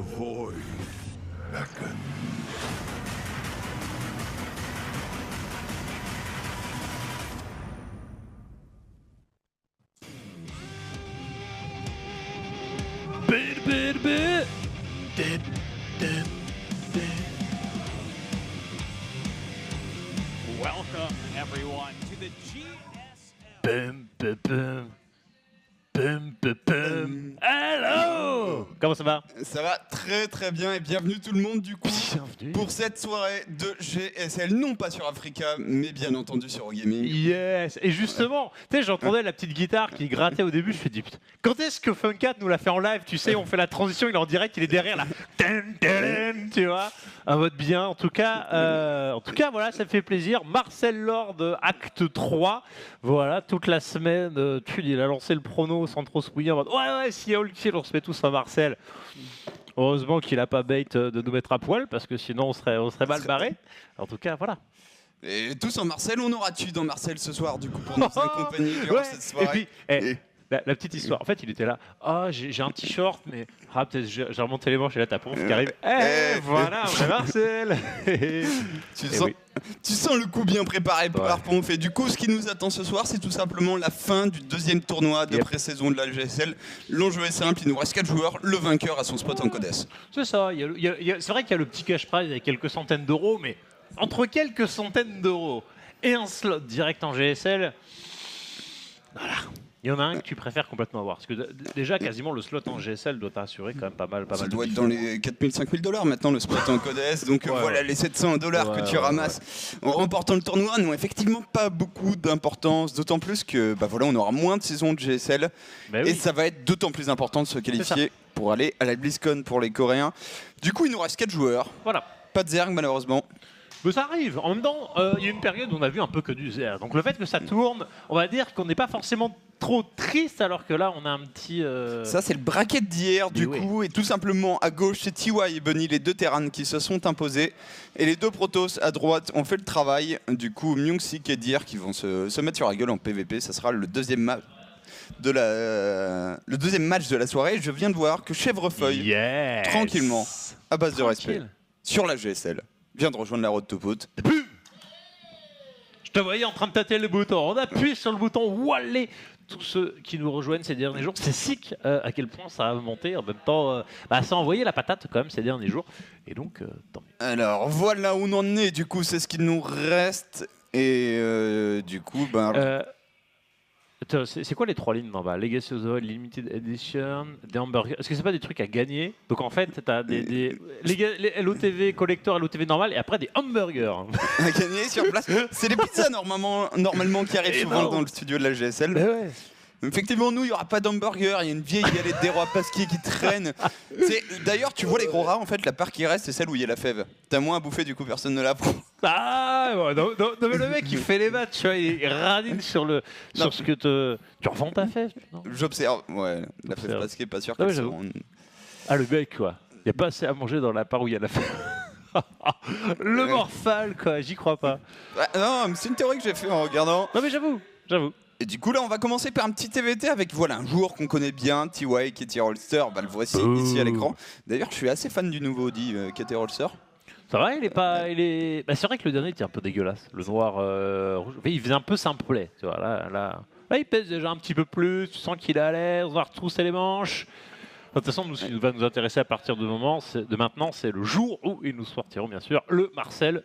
void beckons. Welcome everyone to the GSL. Bum, bum, bum. Bum, bum, bum. Hello. Comment ça va? Ça va très très bien et bienvenue tout le monde du coup Bienvenue. pour cette soirée de GSL, non pas sur Africa mais bien entendu sur Eurogaming. Yes. Et justement, tu sais, j'entendais la petite guitare qui grattait au début. Je me suis dit, putain, quand est-ce que Funkat nous l'a fait en live? Tu sais, on fait la transition, il est en direct, il est derrière là. Tu vois, un mode bien. En tout cas, voilà, ça me fait plaisir. Marcel Lord, acte 3. Voilà, toute la semaine, il a lancé le prono sans trop se mouiller en mode ouais, si All Kill, on se met tous à Marcel. Heureusement qu'il a pas bait de nous mettre à poil parce que sinon on serait mal barré. En tout cas, voilà. Et tous en Marcel, on aura-tu dans Marcel ce soir du coup pour nous accompagner durant Ouais. cette soirée. Et puis, la petite histoire. En fait, il était là. Ah, j'ai un t-shirt, mais peut-être j'ai remonté les manches et là t'as Ponf qui arrive. Voilà, on est Marcel. Tu sens le coup bien préparé par Ouais. Ponf. Et du coup, ce qui nous attend ce soir, c'est tout simplement la fin du deuxième tournoi de Yep. pré-saison de la GSL. L'enjeu est simple, il nous reste 4 joueurs, le vainqueur a son spot en Codes. C'est ça. C'est vrai qu'il y a le petit cash prize avec quelques centaines d'euros, mais entre quelques centaines d'euros et un slot direct en GSL, voilà. Il y en a un que tu préfères complètement avoir. Parce que déjà, quasiment, le slot en GSL doit t'assurer quand même pas mal Ça de doit être bifs. dans les 4000-5000 $ maintenant le spot en Codes, donc Ouais, voilà ouais. les 700 $ que tu ramasses en remportant le tournoi n'ont effectivement pas beaucoup d'importance, d'autant plus que voilà, on aura moins de saisons de GSL Ben et oui. ça va être d'autant plus important de se qualifier pour aller à la BlizzCon pour les Coréens. Du coup il nous reste 4 joueurs, Voilà. pas de Zerg malheureusement. Mais ça arrive. En même temps, il y a une période où on a vu un peu que du Zer. Donc le fait que ça tourne, on va dire qu'on n'est pas forcément trop triste, alors que là, on a un petit... Ça c'est le bracket d'hier du Mais oui. coup, et tout simplement à gauche c'est TY et Bunny, les deux Terran qui se sont imposés, et les deux Protoss à droite ont fait le travail. Du coup Myung-Sik et Dir qui vont se mettre sur la gueule en PVP, ça sera le deuxième match de la soirée. Je viens de voir que Chèvrefeuille, Yes. tranquillement, à base de respect, Tranquille. sur la GSL, vient de rejoindre la road to pot. Je te voyais en train de tâter le bouton. On appuie sur le bouton. Wallé. Tous ceux qui nous rejoignent ces derniers jours, c'est sick à quel point ça a monté. En même temps, ça a envoyé la patate quand même ces derniers jours. Et donc, tant mieux. Alors voilà où on en est, du coup c'est ce qu'il nous reste. Et du coup, Attends, c'est quoi les trois lignes en bas? Legacy of the Void, Limited Edition, des hamburgers. Est-ce que c'est pas des trucs à gagner? Donc en fait, t'as les LOTV collector, LOTV normal, et après des hamburgers. à gagner sur place. C'est les pizzas normalement qui arrivent souvent Énorme. dans le studio de la GSL. ouais. Effectivement, nous, il n'y aura pas d'hamburger. Il y a une vieille galette des rois pasquiers qui traîne. D'ailleurs, tu vois les gros rats, en fait, la part qui reste, c'est celle où il y a la fève. T'as moins à bouffer, du coup, personne ne la prend. Ah, ouais, non, mais le mec il fait les maths, tu vois, il radine sur ce que tu revends ta fève. Non. J'observe. Ouais, la fève J'observe. pasquier, pas sûr Ah ouais, qu'elle j'avoue. soit. Ah, le mec, quoi. Il n'y a pas assez à manger dans la part où il y a la fève. Le morphal, quoi, j'y crois pas. Ouais, non, mais c'est une théorie que j'ai fait en regardant. Non, mais j'avoue. Et du coup, là, on va commencer par un petit TVT avec un joueur qu'on connaît bien, TY, Katie Holster. Le voici ici à l'écran. D'ailleurs, je suis assez fan du nouveau Audi, Katie Holster. Ça va, il est pas. C'est vrai que le dernier était un peu dégueulasse. Le noir rouge. Enfin, il faisait un peu simplet. Tu vois, là, il pèse déjà un petit peu plus. Tu sens qu'il est à l'aise. On va retrousser les manches. De toute façon, ce qui va nous intéresser à partir de maintenant, c'est le jour où ils nous sortiront, bien sûr, le Marcel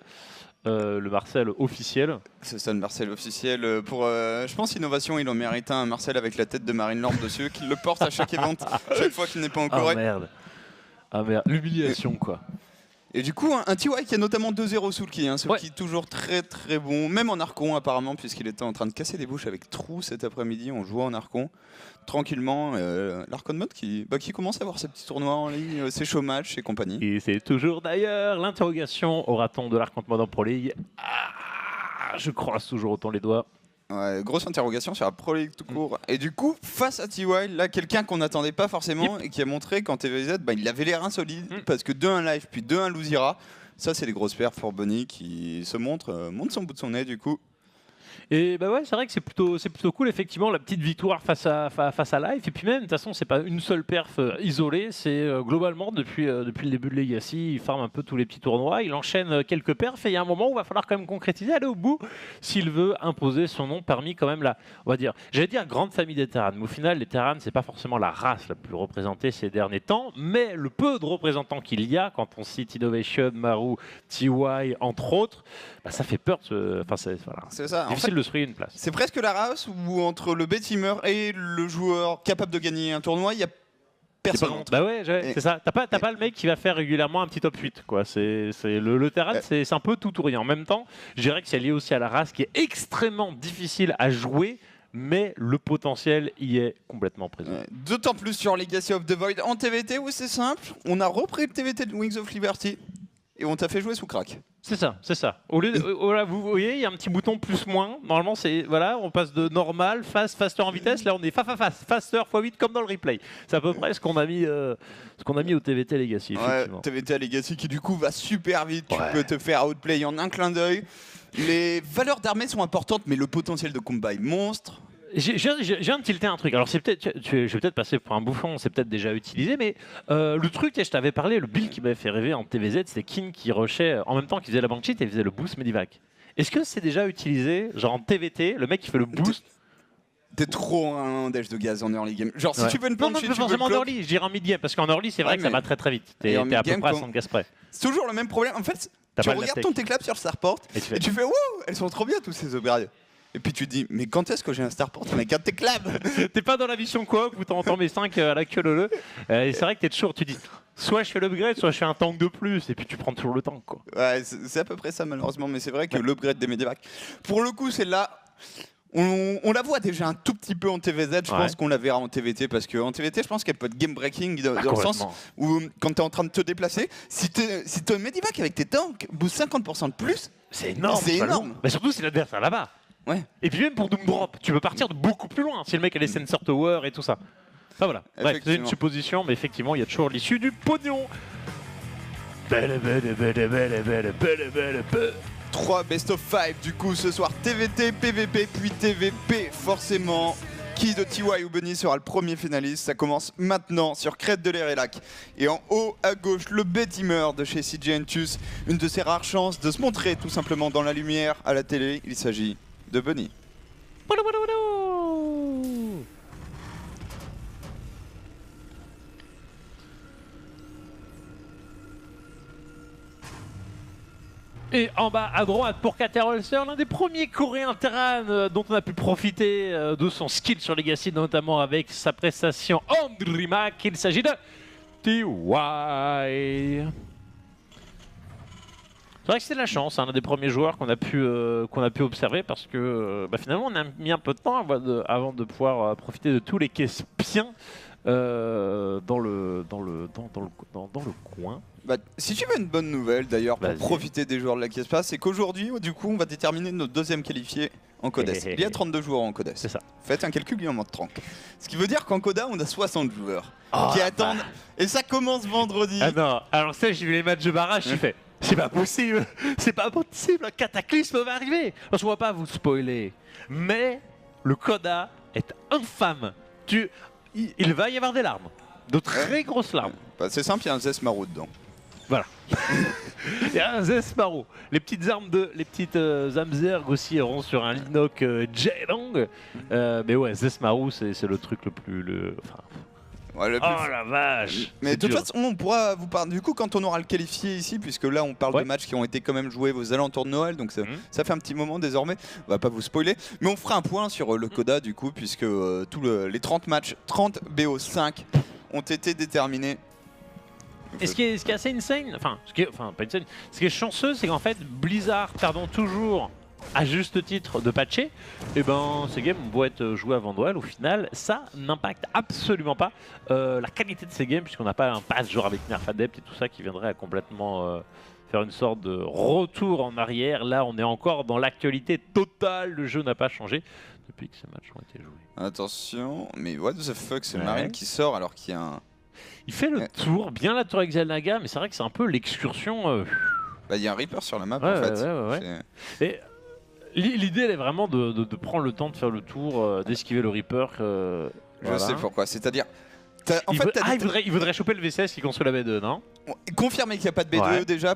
officiel. C'est ça, le Marcel officiel. Je pense, innovation, il en mérite un Marcel avec la tête de Marine Lord dessus, qu'il le porte à chaque event, chaque fois qu'il n'est pas en Ah Corée. merde. L'humiliation, quoi. Et du coup, un TY qui a notamment 2-0 sous le qui, ce Ouais. qui est toujours très très bon, même en Archon apparemment, puisqu'il était en train de casser des bouches avec Trou cet après-midi, on jouait en Archon, tranquillement. L'Archon Mode qui commence à avoir ses petits tournois en ligne, ses show matchs et compagnie. Et c'est toujours d'ailleurs l'interrogation, aura-t-on de l'arc mode en Pro League? Ah, je croise toujours autant les doigts. Ouais, grosse interrogation sur la Pro League tout court. Et du coup, face à TY, là, quelqu'un qu'on n'attendait pas forcément et qui a montré qu'en TVZ, il avait les reins solides parce que 2-1 live puis 2-1 Luzira, ça c'est des grosses perfs pour Bunny qui se montre son bout de son nez du coup. Et bah ouais, c'est vrai que c'est plutôt cool, effectivement, la petite victoire face à Life. Et puis même, de toute façon, c'est pas une seule perf isolée, c'est globalement depuis le début de Legacy, il farm un peu tous les petits tournois, il enchaîne quelques perfs et il y a un moment où il va falloir quand même concrétiser, aller au bout, s'il veut imposer son nom parmi quand même on va dire, j'allais dire grande famille des Terrans, mais au final, les Terrans, c'est pas forcément la race la plus représentée ces derniers temps, mais le peu de représentants qu'il y a, quand on cite Innovation, Maru, TY, entre autres, bah, ça fait peur. Enfin, voilà. C'est ça. Difficile de se frayer une place. C'est presque la race où entre le B-teamer et le joueur capable de gagner un tournoi, il y a personne. Bah ouais, c'est ça. T'as pas le mec qui va faire régulièrement un petit top 8, quoi. Le Terran, c'est un peu tout ou rien. En même temps, je dirais que c'est lié aussi à la race qui est extrêmement difficile à jouer, mais le potentiel y est complètement présent. D'autant plus sur Legacy of the Void en TVT où c'est simple, on a repris le TVT de Wings of Liberty et on t'a fait jouer sous crack. C'est ça. Au lieu voilà, vous voyez, il y a un petit bouton plus-moins. Normalement, voilà, on passe de normal, fast, faster en vitesse. Là, on est faster x8 comme dans le replay. C'est à peu près ce qu'on a mis au TVT Legacy. Ouais, TVT Legacy qui du coup va super vite. Tu peux te faire outplay en un clin d'œil. Les valeurs d'armée sont importantes, mais le potentiel de combat est monstre. J'ai un tilté un truc. Alors c'est peut-être, je vais peut-être passer pour un bouffon, c'est peut-être déjà utilisé, mais le truc, je t'avais parlé, le build qui m'avait fait rêver en TVZ, c'était Kin qui rushait en même temps qu'il faisait la bank cheat et il faisait le boost Medivac. Est-ce que c'est déjà utilisé, genre en TVT, le mec qui fait le boost? T'es trop un dash de gaz en early game. Genre si tu veux une non, planche, pas forcément en early, je dirais en mid game, parce qu'en early c'est vrai que ça va très très vite. T'es à peu près à 100 gas près. C'est toujours le même problème. En fait, tu regardes ton T-clap sur le starport et tu fais wouh, elles sont trop bien tous ces upgrades. Et puis tu te dis, mais quand est-ce que j'ai un starport avec un T-clap? T'es pas dans la mission coop où t'entends mes 5 à la queue leu. Et c'est vrai que t'es toujours, tu dis, soit je fais l'upgrade, soit je fais un tank de plus, et puis tu prends toujours le tank, quoi. Ouais, c'est à peu près ça malheureusement, mais c'est vrai que l'upgrade des Medivac, pour le coup, c'est là. On la voit déjà un tout petit peu en TVZ, je pense qu'on la verra en TVT, parce qu'en TVT, je pense qu'elle peut être game breaking dans le sens où quand tu es en train de te déplacer, si tu as un Medivac avec tes tanks, boost 50% de plus, c'est énorme. C'est énorme. Mais surtout si l'adversaire là-bas. Ouais. Et puis même pour Doom Drop, tu peux partir de beaucoup plus loin si le mec a les sensor tower et tout ça. Enfin voilà, bref, c'est une supposition, mais effectivement, il y a toujours l'issue du pognon. 3 best of 5 du coup ce soir, TVT, PVP, puis TVP forcément. Qui de TY ou Bunny sera le premier finaliste? Ça commence maintenant sur Crête de l'Erelac. Et en haut à gauche, le B-teamer de chez CJ Entus. Une de ses rares chances de se montrer tout simplement dans la lumière à la télé. Il s'agit de Bunny. Et en bas à droite pour Caterholster, l'un des premiers coréens Terran dont on a pu profiter de son skill sur Legacy, notamment avec sa prestation Andrimac. Il s'agit de TY. C'est vrai que c'est de la chance, l'un des premiers joueurs qu'on a pu observer, parce que finalement on a mis un peu de temps avant de pouvoir profiter de tous les Kespiens dans le coin. Bah, si tu veux une bonne nouvelle d'ailleurs pour profiter des joueurs de la Kespa, c'est qu'aujourd'hui du coup on va déterminer notre deuxième qualifié en Codes. Il y a 32 joueurs en Codes. C'est ça. Faites un calcul en mode 30. Ce qui veut dire qu'en Coda on a 60 joueurs qui attendent. Et ça commence vendredi. Ah non, alors ça j'ai vu les matchs de barrage, j'ai fait. C'est pas possible, c'est pas possible, un cataclysme va arriver. Alors, je ne vais pas vous spoiler, mais le Coda est infâme. Il va y avoir des larmes, de très grosses larmes. Bah, c'est simple, il y a un Zes Maro dedans. Voilà. Il y a un Zes Maro. Les petites armes Zerg aussi iront sur un Linok Jelong. Mais ouais, Zes Maro, c'est le truc le plus. Ouais, oh la vache! Mais de toute façon, on pourra vous parler du coup quand on aura le qualifié ici, puisque là on parle de matchs qui ont été quand même joués aux alentours de Noël, donc ça fait un petit moment désormais. On va pas vous spoiler, mais on fera un point sur le Coda du coup, puisque les 30 matchs, 30 BO5 ont été déterminés. Et ce qui est assez insane, pas insane, ce qui est chanceux, c'est qu'en fait Blizzard perdant toujours à juste titre de patcher, et ces games vont être joués avant Noël. Au final, ça n'impacte absolument pas la qualité de ces games, puisqu'on n'a pas un patch genre avec Nerf Adept et tout ça qui viendrait à complètement faire une sorte de retour en arrière. Là, on est encore dans l'actualité totale, le jeu n'a pas changé depuis que ces matchs ont été joués. Attention, mais what the fuck, c'est Marine qui sort alors qu'il y a un... Il fait le tour, bien la tour Xel'Naga, mais c'est vrai que c'est un peu l'excursion... il y a un Reaper sur la map en fait. Et L'idée, elle est vraiment de prendre le temps de faire le tour, d'esquiver le Reaper. Je sais pourquoi, c'est-à-dire... En fait, il voudrait choper le V16 qui construit la B2, non? confirmer qu'il n'y a pas de B2 Ouais. déjà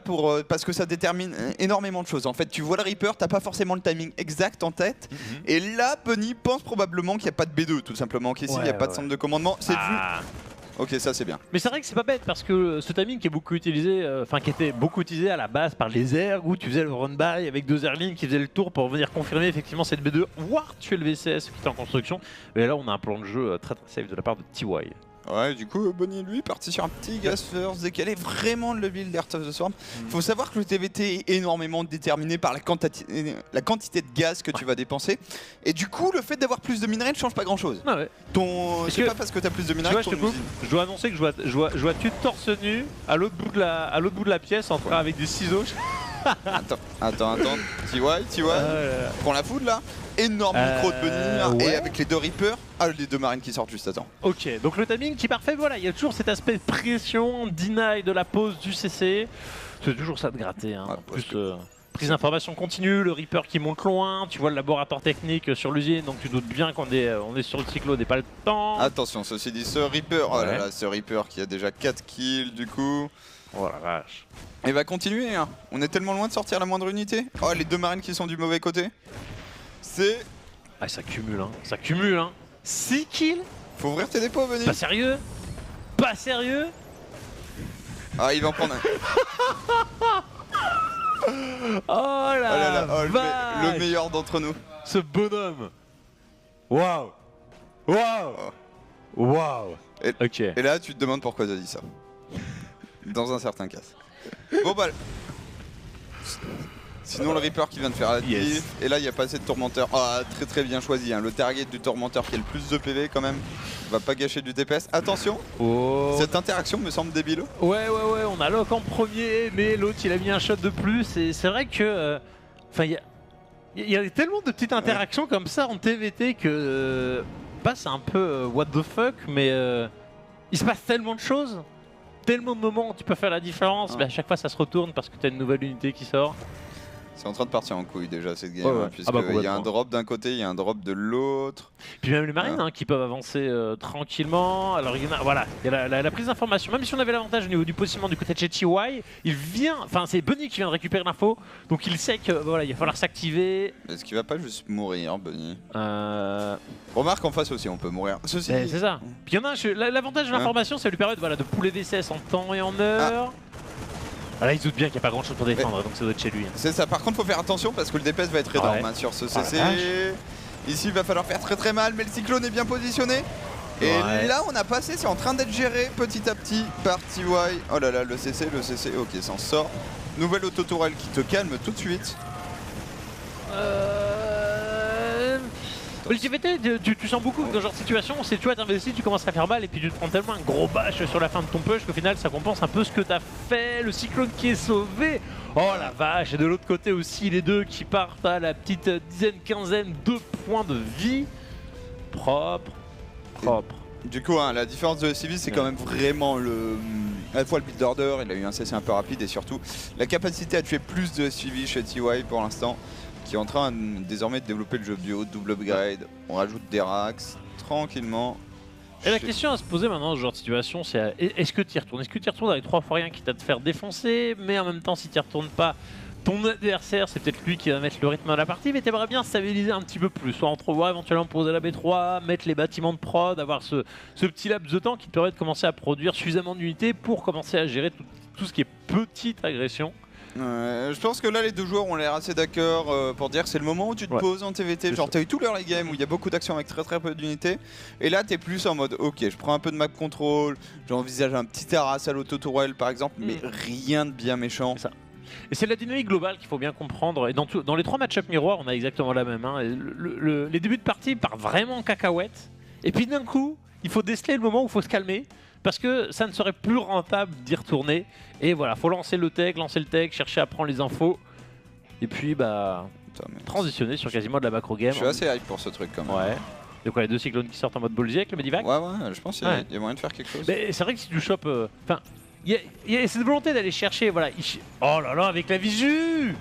parce que ça détermine énormément de choses. En fait, tu vois le Reaper, t'as pas forcément le timing exact en tête. Et là, Bunny pense probablement qu'il n'y a pas de B2, tout simplement. Qu'ici, il n'y a pas de centre de commandement. C'est vu. Ok, ça c'est bien. Mais c'est vrai que c'est pas bête parce que ce timing qui est beaucoup utilisé, qui était beaucoup utilisé à la base par les airs où tu faisais le run by avec deux airlines qui faisaient le tour pour venir confirmer effectivement cette B2, voire tuer le VCS qui était en construction. Mais là, on a un plan de jeu très très safe de la part de TY. Ouais, du coup, Bunny, lui, parti sur un petit gas first décalé vraiment de le build d'Heart of the Swarm. Faut savoir que le TVT est énormément déterminé par la quantité de gaz que tu vas dépenser. Et du coup, le fait d'avoir plus de minerais ne change pas grand chose. Ah ouais. C'est pas parce que t'as plus de minerais que ton usine. Je dois annoncer que je vois tu torse nu à l'autre bout de la pièce avec des ciseaux. Attends, TY, prends la foudre là. Énorme micro de Bunny et avec les deux Reapers, les deux marines qui sortent juste à temps. Ok, donc le timing qui est parfait, voilà, il y a toujours cet aspect de pression, deny de la pause du CC. C'est toujours ça de gratter, hein. Ouais, En plus, prise d'information continue, le Reaper qui monte loin, tu vois le laboratoire technique sur l'usine, donc tu doutes bien qu'on est sur le cyclo, n'est pas le temps. Attention, ceci dit, ce Reaper, oh là là, ce Reaper qui a déjà 4 kills du coup. Oh la vache. Il va continuer, hein. On est tellement loin de sortir la moindre unité. Oh, les deux marines qui sont du mauvais côté. C'est... Ah, ça cumule, hein. Ça cumule, hein. 6 kills. Faut ouvrir tes dépôts, Bunny. Pas sérieux? Pas sérieux? Ah, il va en prendre un. Oh là le meilleur d'entre nous. Ce bonhomme. Waouh. Waouh. Waouh. Ok. Et là, tu te demandes pourquoi t'as dit ça. Dans un certain cas. Bon bah... Sinon le Reaper qui vient de faire la diff, et là il n'y a pas assez de tourmenteur. Ah, très très bien choisi, hein. Le target du tourmenteur qui a le plus de PV quand même. Va pas gâcher du DPS. Attention, cette interaction me semble débile. Ouais, on a Locke en premier, mais l'autre il a mis un shot de plus, et c'est vrai que... il y a tellement de petites interactions comme ça en TVT que... c'est un peu what the fuck, mais il se passe tellement de choses. Tellement de moments où tu peux faire la différence, mais à chaque fois ça se retourne parce que tu as une nouvelle unité qui sort. C'est en train de partir en couille déjà cette game, puisqu'il y a un drop d'un côté, il y a un drop de l'autre. Puis même les marines qui peuvent avancer tranquillement. Alors il y a la prise d'information, même si on avait l'avantage au niveau du positionnement du côté de chez TY, il vient, c'est Bunny qui vient de récupérer l'info, donc il sait que il va falloir s'activer. Est-ce qu'il va pas juste mourir, Bunny? Remarque en face aussi, on peut mourir. C'est ça. Puis il y en a l'avantage de l'information, ça lui permet de pouler des CS en temps et en heure. Là, il se doute bien qu'il n'y a pas grand chose pour défendre, donc ça doit être chez lui. C'est ça, par contre, faut faire attention parce que le DPS va être énorme sur ce CC. Ici, il va falloir faire très très mal, mais le cyclone est bien positionné. Et là, on a passé, c'est en train d'être géré petit à petit par TY. Oh là là, le CC, ok, s'en sort. Nouvelle auto-tourelle qui te calme tout de suite. Le TVT, tu sens beaucoup que dans ce genre de situation, c'est tu vois, t'investis, tu commences à faire mal et puis tu te prends tellement un gros bash sur la fin de ton push qu'au final ça compense un peu ce que t'as fait. Le cyclone qui est sauvé. Oh la vache, et de l'autre côté aussi les deux qui partent à la petite dizaine, quinzaine, 2 points de vie. Propre. Du coup, la différence de Civil, c'est quand même vraiment à la fois le build order, il a eu un CC un peu rapide et surtout la capacité à tuer plus de SUV chez TY pour l'instant, qui est en train désormais de développer le jeu bio, double upgrade, on rajoute des racks tranquillement. Et la question à se poser maintenant dans ce genre de situation, c'est est-ce que tu y retournes? Est-ce que tu y retournes avec 3 fois rien qui t'a te faire défoncer, mais en même temps si tu y retournes pas, ton adversaire c'est peut-être lui qui va mettre le rythme de la partie, mais t'aimerais bien stabiliser un petit peu plus, soit entrevoir éventuellement poser la B3, mettre les bâtiments de prod, avoir ce petit laps de temps qui te permet de commencer à produire suffisamment d'unités pour commencer à gérer tout ce qui est petite agression. Je pense que là les deux joueurs ont l'air assez d'accord pour dire que c'est le moment où tu te poses en TVT. Genre t'as eu tout l'early game où il y a beaucoup d'actions avec très peu d'unités, et là t'es plus en mode ok, je prends un peu de map control, j'envisage un petit terrasse à l'auto-tourelle par exemple, mais rien de bien méchant. C'est ça. Et c'est la dynamique globale qu'il faut bien comprendre, et dans les 3 match-up miroirs on a exactement la même. Les débuts de partie partent vraiment en cacahuète, et puis d'un coup il faut déceler le moment où il faut se calmer, parce que ça ne serait plus rentable d'y retourner. Et voilà, faut lancer le tech, chercher à prendre les infos. Et puis transitionner sur quasiment de la macro game. Je suis assez hype pour ce truc quand même. Ouais. Donc les deux cyclones qui sortent en mode ballsy avec le Medivac. Ouais, je pense qu'il y a moyen de faire quelque chose. Mais c'est vrai que si tu chopes... il y a cette volonté d'aller chercher, voilà. Oh là là, avec la visu.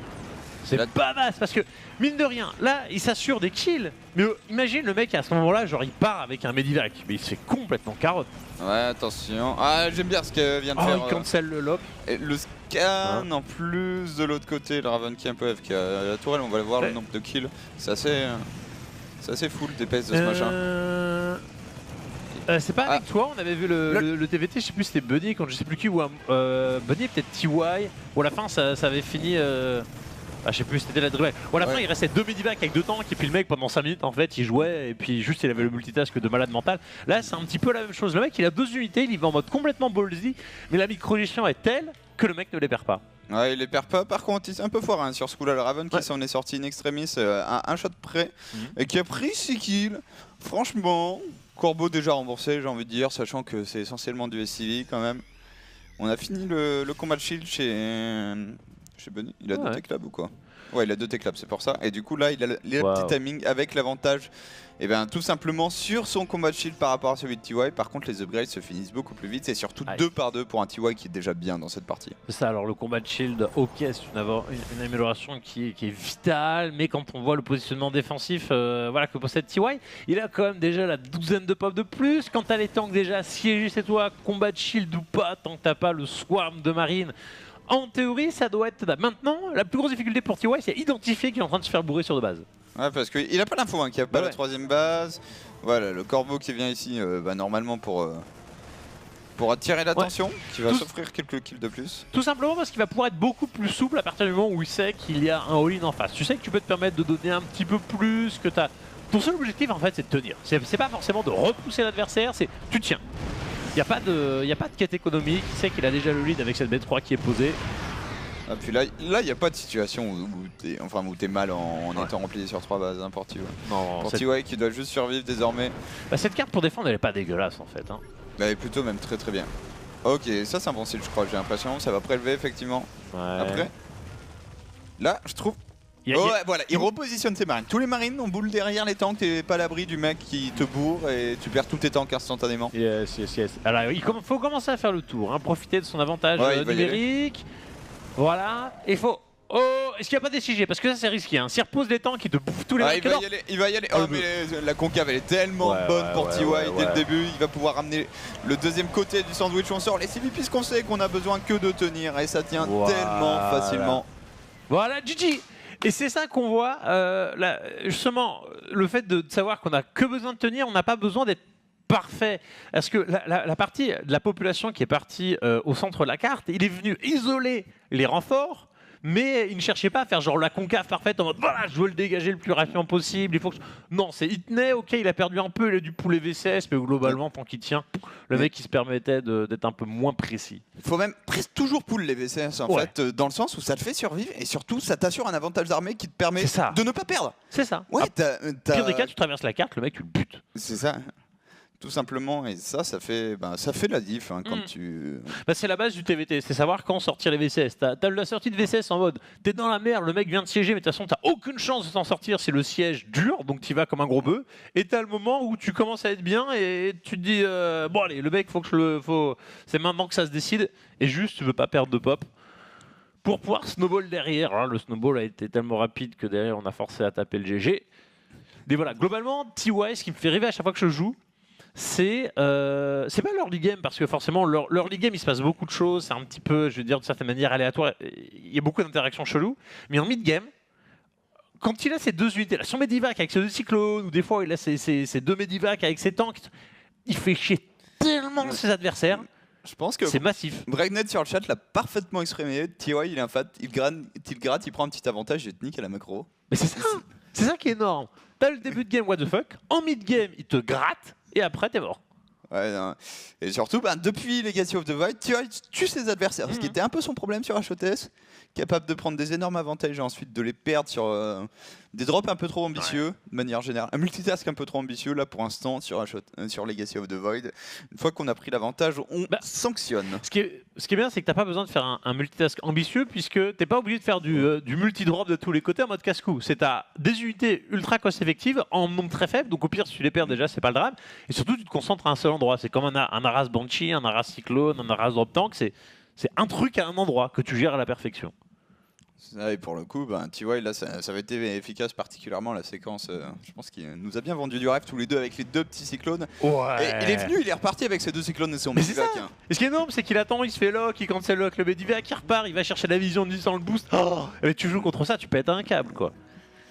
C'est Là- badass parce que, mine de rien, là, il s'assure des kills. Mais imagine le mec à ce moment-là, genre il part avec un Medivac, mais il se fait complètement carotte. Ouais, attention. Ah, j'aime bien ce que vient de Oh, faire. il cancel le lock. Et le scan en plus de l'autre côté, le Raven qui est un peu FK à la tourelle, on va voir le nombre de kills. C'est assez full DPS de ce machin. C'est pas avec toi, on avait vu le TVT, je sais plus si c'était Bunny quand je sais plus qui, ou Bunny peut-être TY, ou à la fin ça avait fini. Je sais plus, c'était la dribble. Ou à la fin il restait 2 Medivac avec 2 tanks et puis le mec pendant 5 minutes en fait il jouait et puis juste il avait le multitask de malade mental. Là c'est un petit peu la même chose, le mec il a 2 unités, il y va en mode complètement ballsy, mais la micro-gestion est telle que le mec ne les perd pas. Ouais, il les perd pas. Par contre, il s'est un peu fort hein, sur ce coup-là. Le Raven qui s'en est sorti in extremis à un shot près et qui a pris 6 kills. Franchement, Corbeau déjà remboursé, j'ai envie de dire, sachant que c'est essentiellement du SCV quand même. On a fini le combat de shield chez Bunny. Il a 2 Tech-Labs ou quoi? Ouais, il a 2 Tech-Labs, c'est pour ça. Et du coup, là, il a les petits timings avec l'avantage. Et bien, tout simplement sur son combat de shield par rapport à celui de TY. Par contre, les upgrades se finissent beaucoup plus vite. C'est surtout 2 par 2 pour un TY qui est déjà bien dans cette partie. C'est ça, alors le combat de shield, ok, c'est une amélioration qui est vitale, mais quand on voit le positionnement défensif voilà, que possède TY, il a quand même déjà la 12aine de pop de plus. Quand t'as les tanks déjà assiégés, c'est toi, combat de shield ou pas, tant que t'as pas le swarm de marine. En théorie, ça doit être... Maintenant, la plus grosse difficulté pour TY, c'est identifier qu'il est en train de se faire bourrer sur de base. Ouais, parce qu'il a pas l'info, hein, qu'il n'y a pas la 3ème base. Voilà, le Corbeau qui vient ici, normalement pour attirer l'attention, qui va s'offrir quelques kills de plus. Tout simplement parce qu'il va pouvoir être beaucoup plus souple à partir du moment où il sait qu'il y a un all-in en face. Tu sais que tu peux te permettre de donner un petit peu plus, que t'as... Ton seul objectif, en fait, c'est de tenir. C'est pas forcément de repousser l'adversaire, c'est tu tiens. Il n'y a pas de quête économique, il sait qu'il a déjà le lead avec cette B3 qui est posée. Ah, puis là, il n'y a pas de situation où t'es mal en étant rempli sur 3 bases, hein, pour TY. Non, pour TY qui doit juste survivre désormais. Bah, cette carte pour défendre, elle est pas dégueulasse en fait. Hein. Elle est plutôt même très très bien. Ok, ça c'est un bon style, je crois, j'ai l'impression. Ça va prélever effectivement. Ouais. Après, là, je trouve. Voilà, il repositionne ses marines. Tous les marines ont boule derrière les tanks, t'es pas à l'abri du mec qui te bourre et tu perds tous tes tanks instantanément. Yes. Alors il faut commencer à faire le tour, hein, profiter de son avantage numérique. Voilà, il faut... Oh, est-ce qu'il n'y a pas des CG? Parce que ça c'est risqué, hein. S'il repose des tanks, il te bouffe tous les mecs. Il va y aller. Oh, mais la concave elle est tellement bonne pour TY dès le début. Il va pouvoir ramener le deuxième côté du sandwich. On sort les CV puisqu'on sait qu'on a besoin que de tenir et ça tient tellement facilement. Voilà, GG. Et c'est ça qu'on voit, là, justement, le fait de savoir qu'on n'a que besoin de tenir, on n'a pas besoin d'être parfait. Parce que la partie de la population qui est partie au centre de la carte, il est venu isoler les renforts, mais il ne cherchait pas à faire genre la concave parfaite en mode voilà, je veux le dégager le plus rapidement possible. Il faut que... Non, il tenait, ok, il a perdu un peu, il a dû pouler VCS, mais globalement, tant qu'il tient, le mec il se permettait d'être un peu moins précis. Il faut même presque toujours pull les VCS en fait, dans le sens où ça te fait survivre et surtout ça t'assure un avantage d'armée qui te permet de ne pas perdre. C'est ça. Ouais, pire des cas, tu traverses la carte, le mec tu le butes. C'est ça. Tout simplement, et ça fait la diff hein, quand tu... Bah, c'est la base du TVT, c'est savoir quand sortir les VCS. T'as la sortie de VCS en mode, t'es dans la merde, le mec vient de siéger, mais de toute façon t'as aucune chance de t'en sortir si le siège dure, donc t'y vas comme un gros bœuf. Et t'as le moment où tu commences à être bien et tu te dis, bon allez, le mec, c'est maintenant que ça se décide, et juste tu veux pas perdre de pop. Pour pouvoir snowball derrière, hein, le snowball a été tellement rapide que derrière on a forcé à taper le GG. Mais voilà, globalement, TY, ce qui me fait rêver à chaque fois que je joue, c'est pas l'early game parce que forcément l'early game il se passe beaucoup de choses, c'est un petit peu, je veux dire de certaine manière aléatoire, il y a beaucoup d'interactions cheloues, mais en mid game quand il a ces 2 unités là, son Medivac avec ses 2 cyclones ou des fois il a ses 2 Medivac avec ses tanks, il fait chier tellement ses adversaires. Je pense que c'est massif. Breaknet sur le chat l'a parfaitement exprimé. TY il est un fat, il gratte, il prend un petit avantage et te nique à la macro. Mais c'est ça qui est énorme. T'as le début de game what the fuck, en mid game il te gratte et après t'es mort. Ouais, non. Et surtout, depuis Legacy of the Void, TY tue ses adversaires, ce qui était un peu son problème sur HOTS, capable de prendre des énormes avantages et ensuite de les perdre sur des drops un peu trop ambitieux, de manière générale. Un multitask un peu trop ambitieux, là pour l'instant, sur Legacy of the Void. Une fois qu'on a pris l'avantage, on sanctionne. Ce qui est bien, c'est que t'as pas besoin de faire un multitask ambitieux, puisque t'es pas obligé de faire du multi-drop de tous les côtés en mode casse-cou. C'est t'as des unités ultra cost-effectives en nombre très faible, donc au pire, si tu les perds déjà, c'est pas le drame. Et surtout, tu te concentres à un seul endroit. C'est comme un Aras Banshee, un Aras Cyclone, un Aras Drop Tank. C'est un truc à un endroit que tu gères à la perfection. Ça, et pour le coup, ben, TY, là, ça avait été efficace, particulièrement la séquence. Je pense qu'il nous a bien vendu du rêve tous les deux avec les deux petits cyclones. Ouais. Et il est venu, il est reparti avec ses deux cyclones et son Mais c'est Medivac. ça. Et ce qui est énorme, c'est qu'il attend, il se fait lock, il cancel lock, le Medivac, il repart, il va chercher la vision du sang, le boost. Oh, et tu joues contre ça, tu pètes un câble, quoi.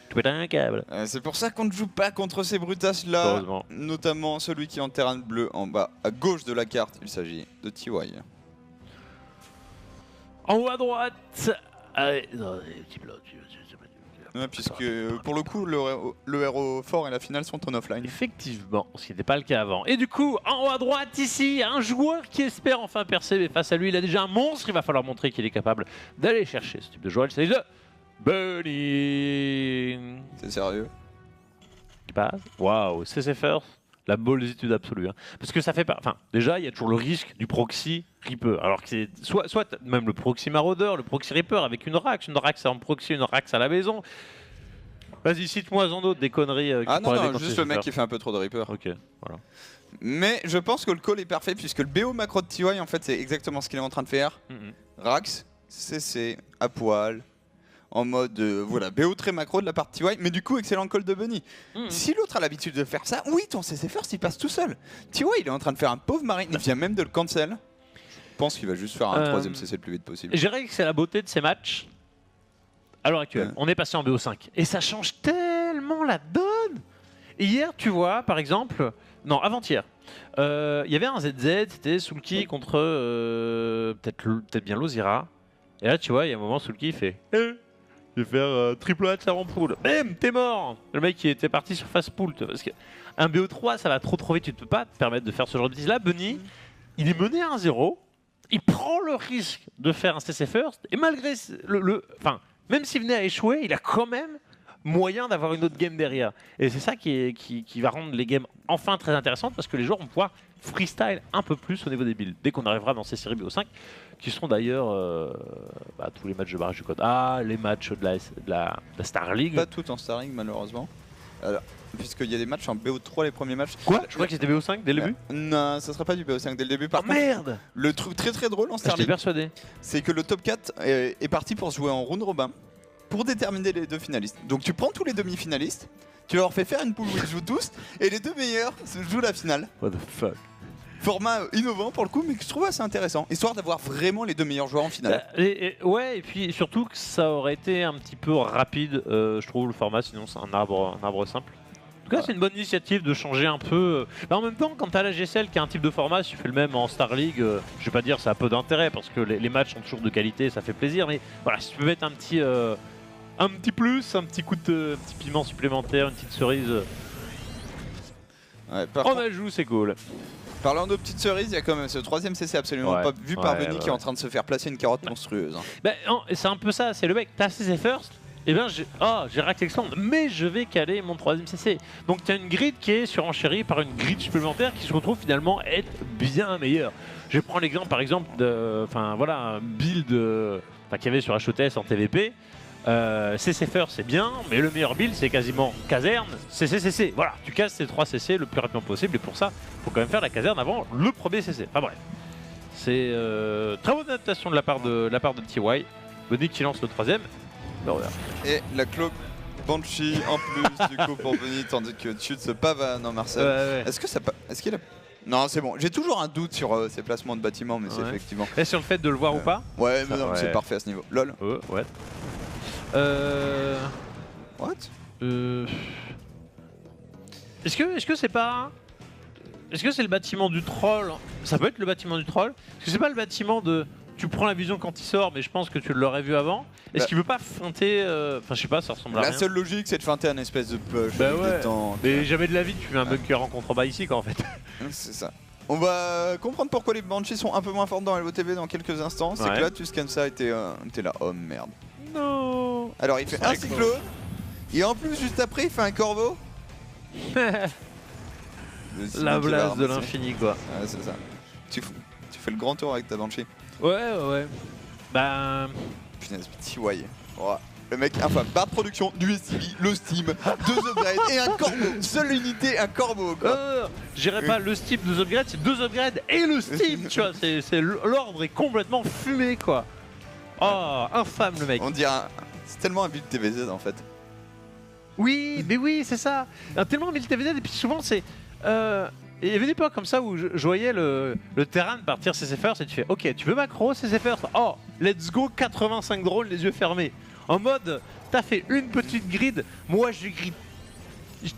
Tu pètes un câble. C'est pour ça qu'on ne joue pas contre ces brutasses-là, Heureusement. notamment celui qui est en terrain bleu en bas à gauche de la carte. Il s'agit de TY. En haut à droite. Allez, non, petit bloc. Ouais, puisque pour le coup, le héros fort et la finale sont en offline. Effectivement, ce qui n'était pas le cas avant. Et du coup, en haut à droite, ici, un joueur qui espère enfin percer, mais face à lui, il a déjà un monstre. Il va falloir montrer qu'il est capable d'aller chercher ce type de joueur. Il s'agit de Bunny. C'est sérieux? Qui passe. Waouh, CC First, la ballsitude absolue. Hein. Parce que ça fait pas. Enfin, déjà, il y a toujours le risque du proxy Reaper. Alors que c'est soit même le proxy maraudeur, le proxy Reaper avec une Rax en proxy, une Rax à la maison. Vas-y, cite-moi en d'autres des conneries. Ah non, juste le mec qui fait un peu trop de Reaper. Ok, voilà. Mais je pense que le call est parfait puisque le BO macro de TY, en fait, c'est exactement ce qu'il est en train de faire. Rax, CC, à poil. En mode, voilà, BO très macro de la part de TY, mais du coup, excellent call de Bunny. Si l'autre a l'habitude de faire ça, oui, ton CC First, il passe tout seul. TY, il est en train de faire un pauvre marine, il vient même de le cancel. Je pense qu'il va juste faire un troisième CC le plus vite possible. Je dirais que c'est la beauté de ces matchs à l'heure actuelle. On est passé en BO5 et ça change tellement la donne. Hier, tu vois, par exemple, non, avant-hier, il y avait un ZZ, c'était Sulky contre peut-être bien Lozira. Et là, tu vois, il y a un moment, Sulky fait je vais faire triple H avant pool. Bam, t'es mort. Le mec qui était parti sur fast pool. Parce que un BO3, ça va trop vite. Tu ne peux pas te permettre de faire ce genre de bêtises. Là, Bunny, il est mené à 1-0. Il prend le risque de faire un CC First. Et malgré enfin, même s'il venait à échouer, il a quand même moyen d'avoir une autre game derrière. Et c'est ça qui va rendre les games enfin très intéressantes parce que les joueurs vont pouvoir freestyle un peu plus au niveau des builds. Dès qu'on arrivera dans ces séries BO5, qui seront d'ailleurs tous les matchs de barrage du code. Ah, les matchs de la Star League. Pas tout en Star League, malheureusement. Alors, puisqu'il y a des matchs en BO3, les premiers matchs. Quoi? Je crois que c'était BO5 dès le début. Non, ça sera pas du BO5 dès le début. Par contre, merde. le truc très drôle en Star J'étais League, persuadé. c'est que le top 4 est parti pour se jouer en round robin pour déterminer les deux finalistes. Donc tu prends tous les demi-finalistes, tu leur fais faire une poule où ils jouent tous, et les deux meilleurs se jouent la finale. What the fuck. Format innovant pour le coup, mais que je trouve assez intéressant, histoire d'avoir vraiment les deux meilleurs joueurs en finale. Ouais, et puis surtout que ça aurait été un petit peu rapide, je trouve, le format, sinon c'est un arbre simple. En tout cas, c'est une bonne initiative de changer un peu. En même temps, quand t'as la GSL qui a un type de format, si tu fais le même en Star League, je vais pas dire ça a peu d'intérêt parce que les matchs sont toujours de qualité, ça fait plaisir, mais voilà, si tu peux mettre un petit plus, un petit coup de petit piment supplémentaire, une petite cerise. Ouais, On la joue, c'est cool. Parlant de petites cerises, il y a quand même ce troisième CC absolument pas vu par Bunny qui est en train de se faire placer une carotte monstrueuse. C'est un peu ça, c'est le mec, t'as CC First, et bien j'ai Rax Extend, mais je vais caler mon troisième CC. Donc tu as une grid qui est surenchérie par une grid supplémentaire qui se retrouve finalement être bien meilleure. Je prends l'exemple par exemple de, un build qu'il y avait sur HOTS en TVP. CC First c'est bien, mais le meilleur build c'est quasiment caserne, CC. Voilà, tu casses ces 3 CC le plus rapidement possible et pour ça, faut quand même faire la caserne avant le premier CC. Enfin bref, c'est très bonne adaptation de la part de TY. Bunny qui lance le troisième. Et la cloque Banshee en plus du coup pour Bunny, tandis que Chute se pavane en Marcel. Est-ce qu'il a... Non, c'est bon. J'ai toujours un doute sur ces placements de bâtiments, mais c'est effectivement... Et sur le fait de le voir ou pas? Ouais, mais non, c'est parfait à ce niveau. LOL. Ouais. What? Est-ce que c'est pas... Est-ce que c'est le bâtiment du troll? Ça peut être le bâtiment du troll. Est-ce que c'est pas le bâtiment de... Tu prends la vision quand il sort, mais je pense que tu l'aurais vu avant. Est-ce qu'il veut pas feinter... Enfin, je sais pas, ça ressemble à rien. La seule logique, c'est de feinter un espèce de push. Mais jamais de la vie, tu fais un bunker en contrebas ici, quoi, en fait. C'est ça. On va comprendre pourquoi les Banshees sont un peu moins fortes dans LOTV dans quelques instants. C'est que là, tu scans ça et t'es là. Oh merde. Non. Alors, il fait un cyclone. Et en plus, juste après, il fait un corbeau. La blase de l'infini, quoi. Ouais, c'est ça. Tu fais le grand tour avec ta Banshee. Ouais. Bah... Punaise, TY. Oh. Le mec, enfin, barre de production, du STV, le Steam, 2 upgrades et un corbeau. Seule unité, un corbeau, quoi. J'irais pas le Steam, 2 upgrades, c'est 2 upgrades et le Steam, tu vois. L'ordre est complètement fumé, quoi. Oh, infâme le mec. On dirait. C'est tellement un build TVZ en fait. Oui, mais oui, c'est ça. Tellement 1000 TVZ et puis souvent c'est... il y avait des époques comme ça où je voyais le terrain partir CC First et tu fais ok, tu veux macro CC First? Oh, let's go 85 drones les yeux fermés. En mode, t'as fait une petite grid, moi je grid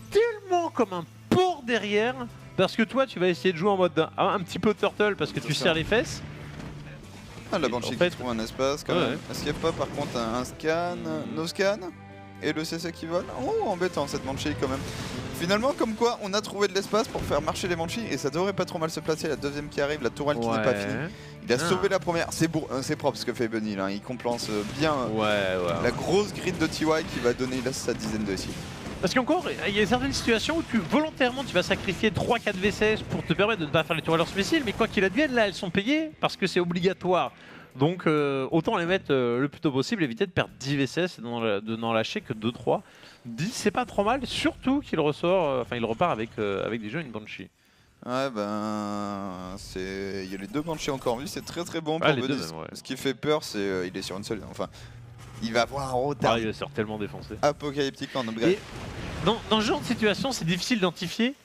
tellement comme un porc derrière parce que toi tu vas essayer de jouer en mode un petit peu turtle parce que tu serres les fesses. Ah, la Banshee en fait, qui trouve un espace quand ouais, même. Est-ce qu'il n'y a pas par contre un scan, no scan et le CC qui vole? Oh, embêtant cette Banshee quand même. Finalement, comme quoi, on a trouvé de l'espace pour faire marcher les Banshees et ça devrait pas trop mal se placer. La deuxième qui arrive, la tourelle qui n'est pas finie. Il a sauvé la première. C'est propre ce que fait Bunny là. Il compense bien la grosse grid de TY qui va donner là, sa dizaine de kills. Parce qu'encore, il y a certaines situations où volontairement tu vas sacrifier 3-4 VCS pour te permettre de ne pas faire les tourelles spéciales, mais quoi qu'il advienne, là elles sont payées parce que c'est obligatoire. Donc autant les mettre le plus tôt possible, éviter de perdre 10 VCS et de n'en lâcher que 2-3. 10 c'est pas trop mal, surtout qu'il ressort, il repart avec des jeux une Banshee. Ouais ben il y a les deux Banshees encore en vie, c'est très très bon pour Bunny. Ce qui fait peur c'est il est sur une seule, enfin il va avoir un retard. Il va se faire tellement défoncer. Apocalyptique en upgrade. Dans ce genre de situation, c'est difficile d'identifier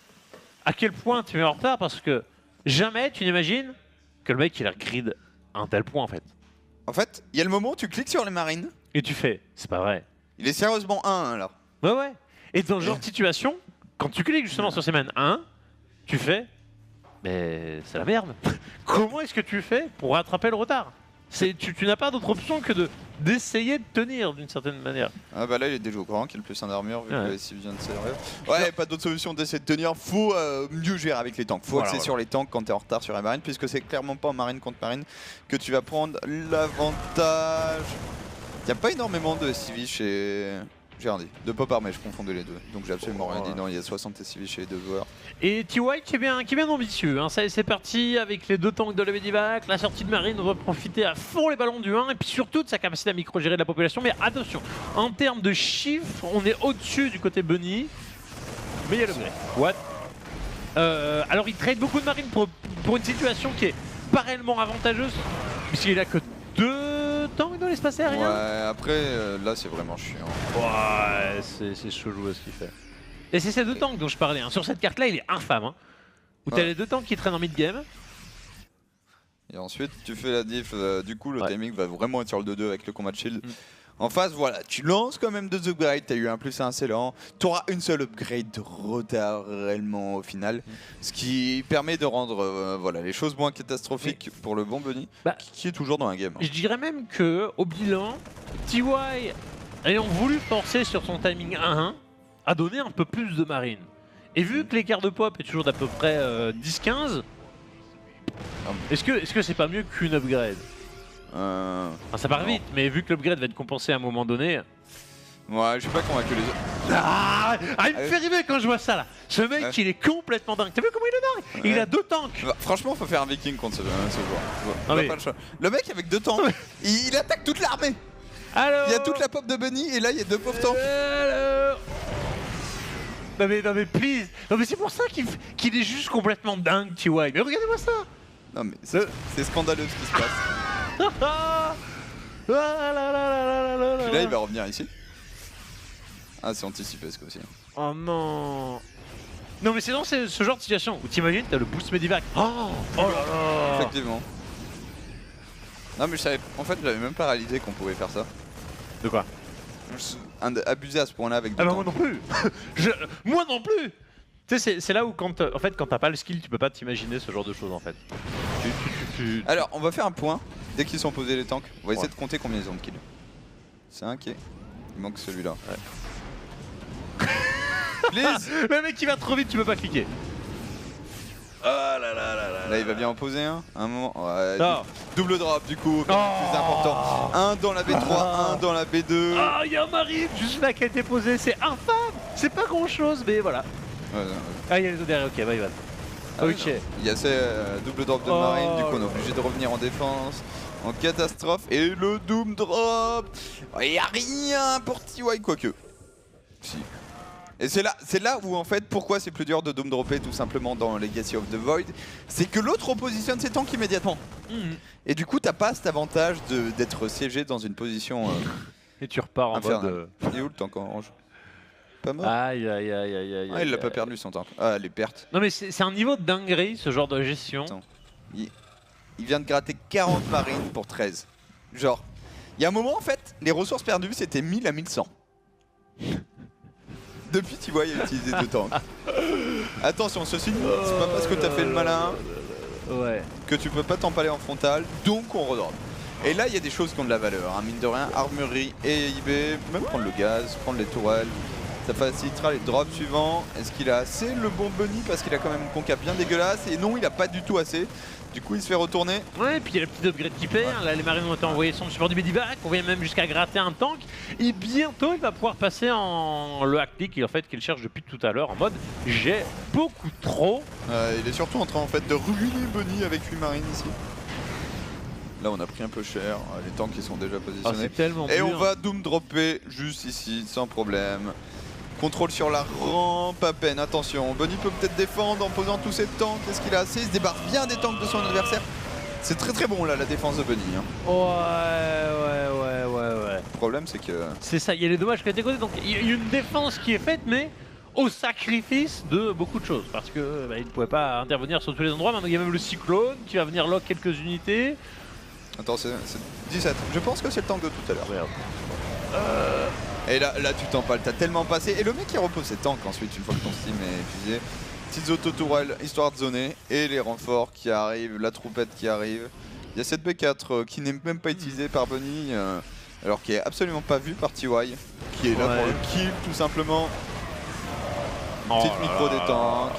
à quel point tu es en retard parce que jamais tu n'imagines que le mec il a grid à un tel point en fait. En fait, il y a le moment où tu cliques sur les marines. Et tu fais, c'est pas vrai. Il est sérieusement 1 là. Ouais. Et dans ce genre de situation, quand tu cliques justement sur ces marines 1, tu fais, mais c'est la merde. Comment est-ce que tu fais pour rattraper le retard? Tu n'as pas d'autre option que d'essayer de tenir d'une certaine manière. Ah bah là il est déjà au courant qu'il est le plus 1 d'armure vu que s'il vient de servir. Ouais, pas d'autre solution d'essayer de tenir, faut mieux gérer avec les tanks. Faut axer sur les tanks quand t'es en retard sur la marine puisque c'est clairement pas en marine contre marine que tu vas prendre l'avantage. Il n'y a pas énormément de CV chez... J'ai rien dit, de pop armée, je confondais les deux. Donc j'ai absolument rien dit, non, il y a 60 CV chez les deux joueurs. Et TY qui est bien ambitieux, hein. Ça c'est parti avec les deux tanks de la Medivac, la sortie de marine, on va profiter à fond les ballons du 1 et puis surtout de sa capacité à micro-gérer de la population. Mais attention, en termes de chiffres, on est au-dessus du côté Bunny. Mais il y a le gré. What? Alors il trade beaucoup de marine pour une situation qui est pas réellement avantageuse, puisqu'il a que 2 tanks dans l'espace aérien. Ouais, après là c'est vraiment chiant. Ouais, c'est chelou ce qu'il fait. Et c'est ces 2 tanks dont je parlais, hein. Sur cette carte là il est infâme, hein. Où t'as les 2 tanks qui traînent en mid-game. Et ensuite tu fais la diff, du coup le timing va vraiment être sur le 2-2 avec le combat de shield. En face, voilà, tu lances quand même 2 upgrades, t'as eu un plus 1 assez lent, t'auras une seule upgrade de retard réellement au final, ce qui permet de rendre voilà, les choses moins catastrophiques pour le bon Bunny, qui est toujours dans un game. Je dirais même que au bilan, TY ayant voulu forcer sur son timing 1-1, a donné un peu plus de marine. Et vu que l'écart de pop est toujours d'à peu près 10-15, est-ce que c'est pas mieux qu'une upgrade? Enfin, ça part vite, mais vu que l'upgrade va être compensé à un moment donné... Ouais, je suis pas convaincu les autres. Il me fait rêver quand je vois ça là. Ce mec il est complètement dingue. T'as vu comment il est dingue? Il a 2 tanks. Franchement, faut faire un viking contre ce joueur. Non, mais... pas le choix. Le mec avec 2 tanks, il attaque toute l'armée. Il y a toute la pop de Bunny et là il y a 2 pauvres tanks. Non mais please. Non mais c'est pour ça qu'il est juste complètement dingue, TY. Mais regardez-moi ça. Non mais c'est scandaleux ce qui se passe. Puis là il va revenir ici. Ah c'est anticipé ce coup-ci. Oh non. Non mais c'est dans ce genre de situation où t'imagines t'as le boost Medivac. Oh là là. Effectivement. Non mais je savais, en fait j'avais même pas réalisé qu'on pouvait faire ça. De quoi? Abuser à ce point là avec 2 tanks. tanks. Moi non plus. Moi non plus. Tu sais, c'est là où quand t'as pas le skill, tu peux pas t'imaginer ce genre de choses en fait. Alors on va faire un point. Dès qu'ils sont posés les tanks, on va essayer de compter combien ils ont de kills. C'est un qui est. Il manque celui-là. Please. Le mec qui va trop vite, tu peux pas cliquer. Oh là là là là. Là il va bien en poser un à un moment. Ouais, double drop du coup, plus important. Un dans la B3, un dans la B2. Ah, il y a un marine juste là qui a été posé, c'est infâme. C'est pas grand chose, mais voilà. Ah, il y a les autres derrière, ok, bah il va. Ok. Il y a ces double drop de marine, du coup on est obligé de revenir en défense, en catastrophe, et le doom drop. Il n'y a rien pour TY, quoique. Si. Et c'est là où en fait pourquoi c'est plus dur de doom dropper tout simplement dans Legacy of the Void, c'est que l'autre repositionne ses tanks immédiatement. Et du coup t'as pas cet avantage d'être siégé dans une position Et tu repars en infernale. mode. Il est où le tank orange? Pas mort. Aïe. Ah, il l'a pas perdu son tank. Ah, les pertes. Non mais c'est un niveau de dinguerie ce genre de gestion. Attends. Il vient de gratter 40 marines pour 13. Genre, il y a un moment en fait, les ressources perdues c'était 1000 à 1100. Depuis tu vois, il a utilisé 2 tanks. Attention, ceci c'est pas parce que t'as fait le malin Ouais. que tu peux pas t'empaler en frontal, donc on redrop. Et là il y a des choses qui ont de la valeur, hein. Mine de rien, armurerie et IB, même prendre le gaz, prendre les tourelles, ça facilitera les drops suivants. Est-ce qu'il a assez le bon bunny parce qu'il a quand même une conca bien dégueulasse? Et non, il a pas du tout assez. Du coup il se fait retourner. Ouais, et puis il y a le petit upgrade qui perd. Là, les marines ont été envoyés sur le support du Medivac. On vient même jusqu'à gratter un tank. Et bientôt, il va pouvoir passer en le hack-click, en fait, qu'il cherche depuis tout à l'heure en mode j'ai beaucoup trop. Il est surtout en train en fait de ruiner Bunny avec 8 marines ici. Là on a pris un peu cher, les tanks qui sont déjà Ah, positionnés. c'est tellement Et dur. on va doom dropper juste ici sans problème. Contrôle sur la rampe à peine, attention, Bunny peut peut-être défendre en posant tous ses tanks, est-ce qu'il a assez? Il se débarque bien des tanks de son adversaire. C'est très très bon là la défense de Bunny. Hein. Ouais. Le problème c'est que... C'est ça, il y a les dommages qui ont été causés. Donc il y a une défense qui est faite, mais au sacrifice de beaucoup de choses. Parce que il ne pouvait pas intervenir sur tous les endroits. Maintenant il y a même le cyclone qui va venir lock quelques unités. Attends, c'est 17, je pense que c'est le tank de tout à l'heure. Merde. Et là tu t'empales, t'as tellement passé. Et le mec il repose ses tanks ensuite une fois que ton steam est épuisé. Petites auto-tourelles histoire de zoner. Et les renforts qui arrivent, la troupette qui arrive. Il y a cette B4 qui n'est même pas utilisée par Bunny. Alors qui est absolument pas vue par TY. Qui est là pour le kill tout simplement. Petite micro des tanks.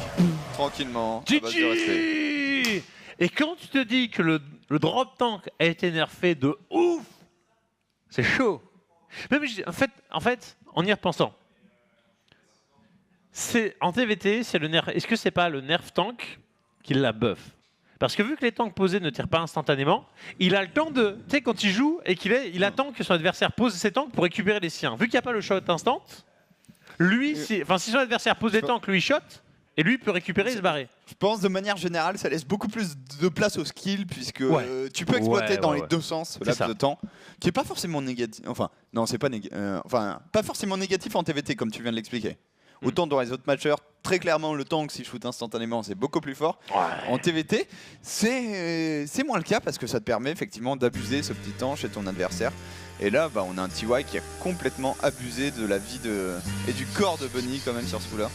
Tranquillement. à base de respect. GG. Et quand tu te dis que le drop tank a été nerfé de ouf, c'est chaud. Même en fait, en y repensant, en TVT, c'est le nerf. Est-ce que c'est pas le nerf tank qui la buff? Parce que vu que les tanks posés ne tirent pas instantanément, il a le temps de, tu sais, quand il joue et il attend que son adversaire pose ses tanks pour récupérer les siens. Vu qu'il n'y a pas le shot instant, lui, si son adversaire pose des tanks, lui shot. Et lui peut récupérer et se barrer. Je pense de manière générale, ça laisse beaucoup plus de place au skill puisque tu peux exploiter dans les deux sens ce laps de temps, qui est pas forcément négatif. Enfin, non, c'est pas pas forcément négatif en TVT comme tu viens de l'expliquer. Autant dans les autres matchers, très clairement, le tank s'il shoot instantanément, c'est beaucoup plus fort. En TVT, c'est moins le cas parce que ça te permet effectivement d'abuser ce petit temps chez ton adversaire. Et là, on a un TY qui a complètement abusé de la vie et du corps de Bunny quand même sur ce coup-là.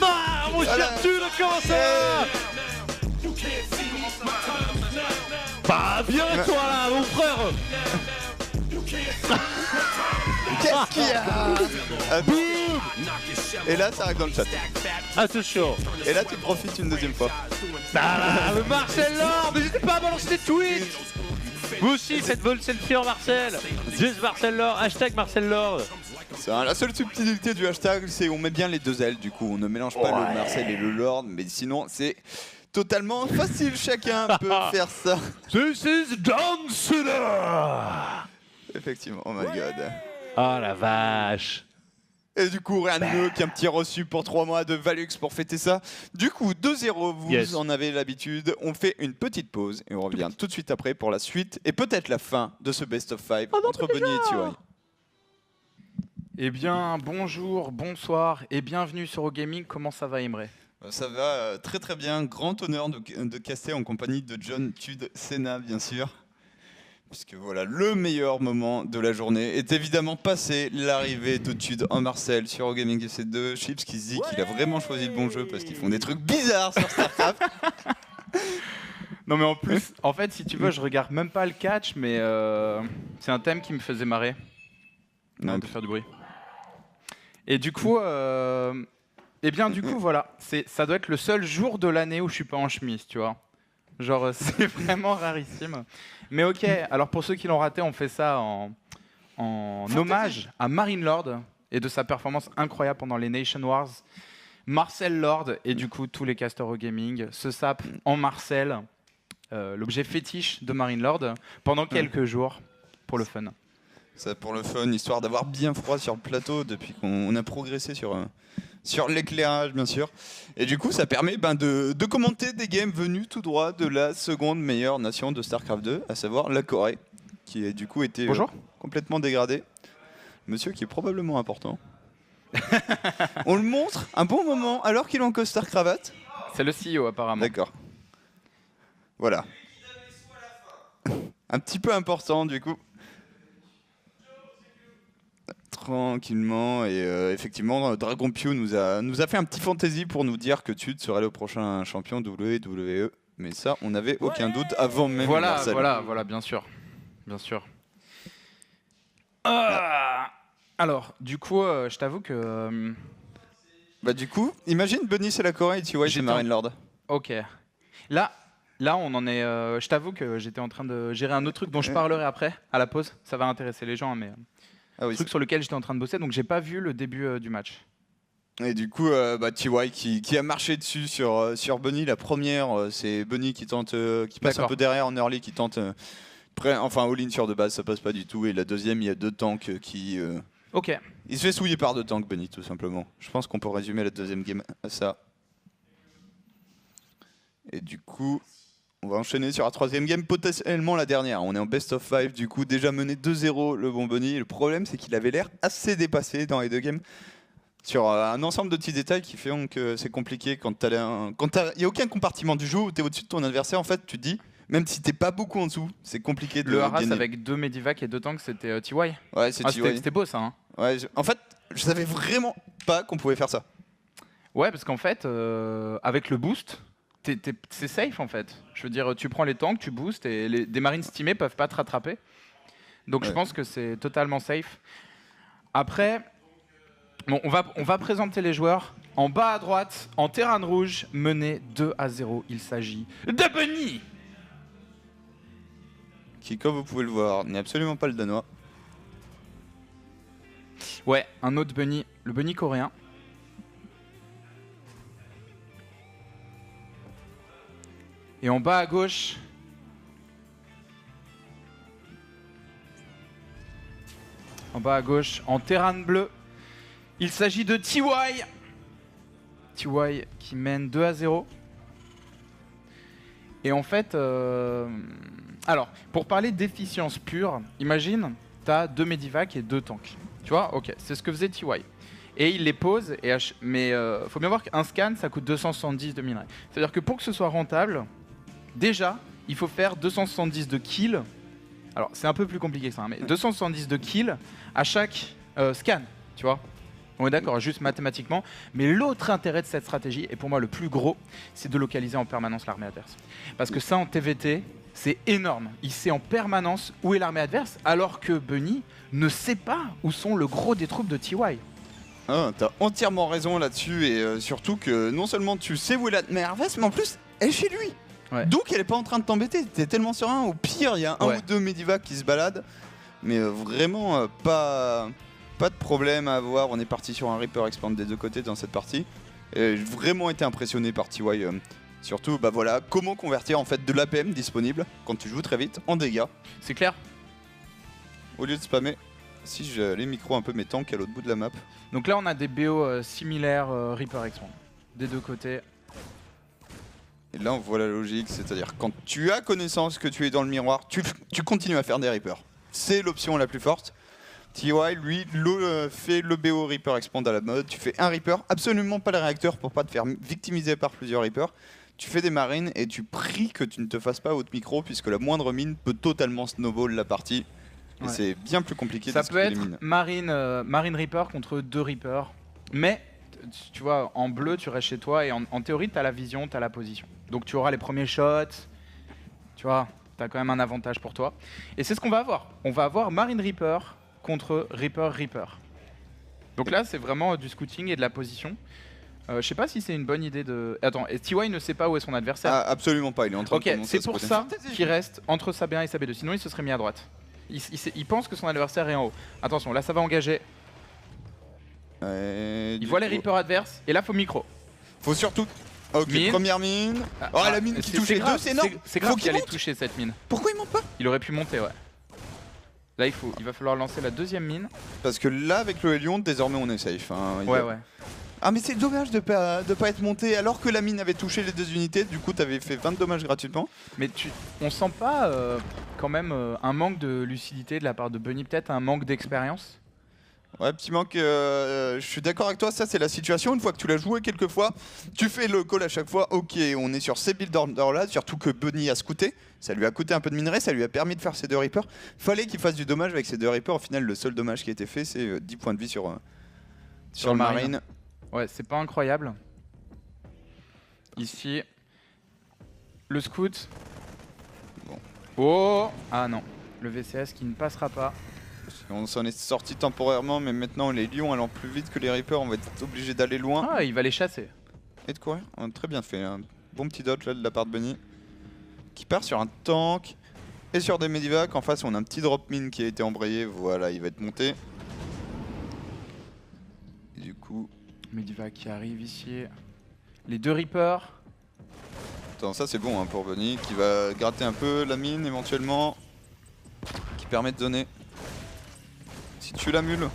Ah, mon cher Tude, comment ça? Bah bien toi là, mon frère. Qu'est-ce qu'il y a? Et là, ça arrive dans le chat. Ah, c'est chaud. Et là, tu profites une deuxième fois. Ah, le Marcel Lord, n'hésitez pas à balancer des tweets. Vous aussi, faites vol selfie en Marcel. Just Marcel Lord, hashtag Marcel Lord. La seule subtilité du hashtag, c'est on met bien les deux ailes, du coup, on ne mélange pas le Marcel et le Lord, mais sinon, c'est totalement facile, chacun peut faire ça. This is John Cena. Effectivement, oh my god. Oh la vache. Et du coup, rien de mieux qu'un petit reçu pour 3 mois de Valux pour fêter ça. Du coup, 2-0, vous en avez l'habitude. On fait une petite pause et on revient tout de suite après pour la suite et peut-être la fin de ce Best of 5 entre Bunny et TY. Eh bien, bonjour, bonsoir et bienvenue sur OGaming. Comment ça va, Imre? Ça va très très bien. Grand honneur de caster en compagnie de John Tude Senna, bien sûr. Puisque voilà, le meilleur moment de la journée est évidemment passé, l'arrivée de Tude en Marcel sur OGaming FC2. Chips qui se dit qu'il a vraiment choisi le bon jeu parce qu'ils font des trucs bizarres sur StarCraft. Non mais en plus, en fait, si tu veux, je regarde même pas le catch, mais c'est un thème qui me faisait marrer. Non, de faire du bruit. Et du coup, voilà, ça doit être le seul jour de l'année où je suis pas en chemise, tu vois. Genre, c'est vraiment rarissime. Mais ok, alors pour ceux qui l'ont raté, on fait ça en hommage à Marine Lord et de sa performance incroyable pendant les Nation Wars. Marcel Lord et du coup tous les casters au gaming se sapent en Marcel, l'objet fétiche de Marine Lord, pendant quelques jours pour le fun. Ça pour le fun, histoire d'avoir bien froid sur le plateau depuis qu'on a progressé sur l'éclairage bien sûr. Et du coup ça permet de commenter des games venus tout droit de la seconde meilleure nation de StarCraft 2, à savoir la Corée, qui a du coup été complètement dégradée. Monsieur qui est probablement important. On le montre un bon moment alors qu'il est en costard cravate. C'est le CEO apparemment. D'accord. Voilà. Un petit peu important du coup. Tranquillement et effectivement Dragon Pew nous a fait un petit fantasy pour nous dire que Tude serait le prochain champion WWE, mais ça on n'avait aucun doute avant même Marcel. Voilà, bien sûr. Alors, du coup, je t'avoue que... du coup, imagine Bunny c'est la Corée et TY c'est Marine Lord. Ok. Là on en est... je t'avoue que j'étais en train de gérer un autre truc dont je parlerai après, à la pause. Ça va intéresser les gens, mais... truc sur lequel j'étais en train de bosser, donc j'ai pas vu le début du match. Et du coup, TY qui a marché dessus sur Bunny. La première, c'est Bunny qui passe un peu derrière en early, qui tente... all-in sur de base, ça passe pas du tout. Et la deuxième, il y a 2 tanks qui... Ok. Il se fait souiller par 2 tanks, Bunny, tout simplement. Je pense qu'on peut résumer la deuxième game à ça. Et du coup, on va enchaîner sur la troisième game, potentiellement la dernière. On est en best of 5, du coup, déjà mené 2-0 le bon Bunny. Le problème, c'est qu'il avait l'air assez dépassé dans les 2 games. Sur un ensemble de petits détails qui font que c'est compliqué quand il n'y a aucun compartiment du jeu où tu es au-dessus de ton adversaire. En fait, tu te dis, même si t'es pas beaucoup en dessous, c'est compliqué de le Haras gagner. avec 2 Medivac et 2 tanks, c'était TY. Ouais, c'est TY. C'était beau ça. Hein. Ouais, en fait, je savais vraiment pas qu'on pouvait faire ça. Ouais, parce qu'en fait, avec le boost, c'est safe en fait. Je veux dire, tu prends les tanks, tu boostes et des marines stimées peuvent pas te rattraper. Donc je pense que c'est totalement safe. Après, bon, on va présenter les joueurs. En bas à droite, en terrain rouge, mené 2-0. Il s'agit de Bunny. Qui, comme vous pouvez le voir, n'est absolument pas le danois. Ouais, un autre Bunny, le Bunny coréen. Et en bas à gauche, en terrain bleu, il s'agit de TY. TY qui mène 2-0. Et en fait, alors, pour parler d'efficience pure, imagine, tu as 2 Medivac et 2 tanks. Tu vois, ok, c'est ce que faisait TY. Et il les pose, mais faut bien voir qu'un scan, ça coûte 270 de minerais. C'est-à-dire que pour que ce soit rentable, déjà, il faut faire 270 de kills. Alors, c'est un peu plus compliqué que ça, hein, mais 270 de kills à chaque scan, tu vois. On est d'accord, juste mathématiquement. Mais l'autre intérêt de cette stratégie, et pour moi le plus gros, c'est de localiser en permanence l'armée adverse. Parce que ça, en TVT, c'est énorme. Il sait en permanence où est l'armée adverse, alors que Bunny ne sait pas où sont le gros des troupes de TY. Ah, t'as entièrement raison là-dessus, et surtout que non seulement tu sais où est l'armée adverse, mais en plus, elle est chez lui. Ouais. Donc elle est pas en train de t'embêter, t'es tellement serein. Au pire, il y a un ou 2 Medivac qui se baladent, mais vraiment pas de problème à avoir. On est parti sur un Reaper Expand des 2 côtés dans cette partie. Et j'ai vraiment été impressionné par TY. Surtout, voilà, comment convertir en fait de l'APM disponible quand tu joues très vite en dégâts. C'est clair. Au lieu de spammer, si j'ai les micros un peu mes tanks à l'autre bout de la map. Donc là, on a des BO similaires Reaper Expand des 2 côtés. Et là, on voit la logique, c'est-à-dire quand tu as connaissance que tu es dans le miroir, tu continues à faire des Reapers. C'est l'option la plus forte. TY, lui, fait le BO Reaper Expand à la mode. Tu fais un Reaper, absolument pas le réacteur pour pas te faire victimiser par plusieurs Reapers. Tu fais des marines et tu pries que tu ne te fasses pas haute micro, puisque la moindre mine peut totalement snowball la partie. Et c'est bien plus compliqué ça de peut être les mines. Marine Reaper contre 2 Reapers. Mais, tu vois, en bleu, tu restes chez toi et en théorie, tu as la vision, tu as la position. Donc tu auras les premiers shots. Tu vois, tu as quand même un avantage pour toi. Et c'est ce qu'on va avoir. On va avoir Marine Reaper contre Reaper. Donc là, c'est vraiment du scouting et de la position. Je sais pas si c'est une bonne idée de... Attends, et TY ne sait pas où est son adversaire. Ah, absolument pas, il est en train de commencer c'est à se pour poser. ça qu'il reste entre sa B1 et sa B2. Sinon, il se serait mis à droite. Il pense que son adversaire est en haut. Attention, là, ça va engager. Il voit les Reapers adverses et là faut micro. Faut surtout... Ok, Mine. première mine. Oh la mine qui touche les deux, c'est énorme. C'est grave Faut qu'il allait monte. toucher cette mine. Pourquoi il monte pas? Il aurait pu monter, ouais. Là il va falloir lancer la deuxième mine. Parce que là avec le Hélion, désormais on est safe. Hein. Ouais. Ah mais c'est dommage de pas être monté alors que la mine avait touché les deux unités, du coup t'avais fait 20 dommages gratuitement. Mais on sent pas quand même un manque de lucidité de la part de Bunny, peut-être un manque d'expérience? Ouais, petit manque, je suis d'accord avec toi, ça c'est la situation, une fois que tu l'as joué quelques fois, tu fais le call à chaque fois, ok on est sur ces build orders là, surtout que Bunny a scouté, ça lui a coûté un peu de minerai, ça lui a permis de faire ses deux Reapers, fallait qu'il fasse du dommage avec ses deux Reapers, au final le seul dommage qui a été fait c'est 10 points de vie sur le Marine. Ouais, c'est pas incroyable. Ici, le scout. Bon. Oh! Ah non, le VCS qui ne passera pas. On s'en est sorti temporairement, mais maintenant les lions allant plus vite que les Reapers, on va être obligé d'aller loin. Ah, il va les chasser. Et de courir, on a très bien fait, un bon petit dodge là de la part de Bunny. Qui part sur un tank et sur des medivacs. En face on a un petit drop mine qui a été embrayé, voilà il va être monté. Et du coup... Medivac qui arrive ici. Les deux Reapers. Attends, ça c'est bon hein, pour Bunny qui va gratter un peu la mine éventuellement. Qui permet de donner. Si tu la mule.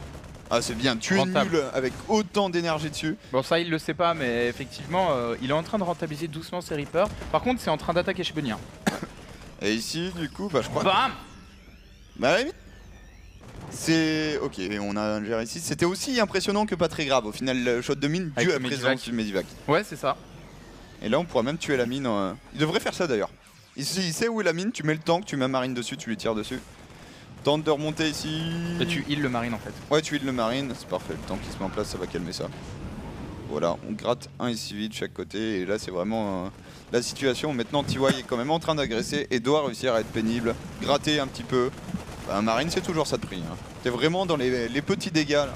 Ah c'est bien, tu es une mule avec autant d'énergie dessus. Bon ça il le sait pas mais effectivement il est en train de rentabiliser doucement ses Reapers. Par contre c'est en train d'attaquer chez Bunny. Hein. Et ici du coup bah je crois... Bam. Bah oui. C'est... Ok, on a géré ici. C'était aussi impressionnant que pas très grave. Au final, le shot de mine dû à la présence du Medivac. Ouais, c'est ça. Et là, on pourra même tuer la mine. Il devrait faire ça d'ailleurs. Il sait où est la mine, tu mets le tank, tu mets un marine dessus, tu lui tires dessus. Tente de remonter ici. Et tu heal le marine en fait. Ouais, tu heal le marine, c'est parfait. Le tank qui se met en place, ça va calmer ça. Voilà, on gratte un ici vite de chaque côté. Et là, c'est vraiment la situation. Maintenant, TY est quand même en train d'agresser et doit réussir à être pénible. Gratter un petit peu. Un marine c'est toujours ça de prix. Hein. T'es vraiment dans les petits dégâts là,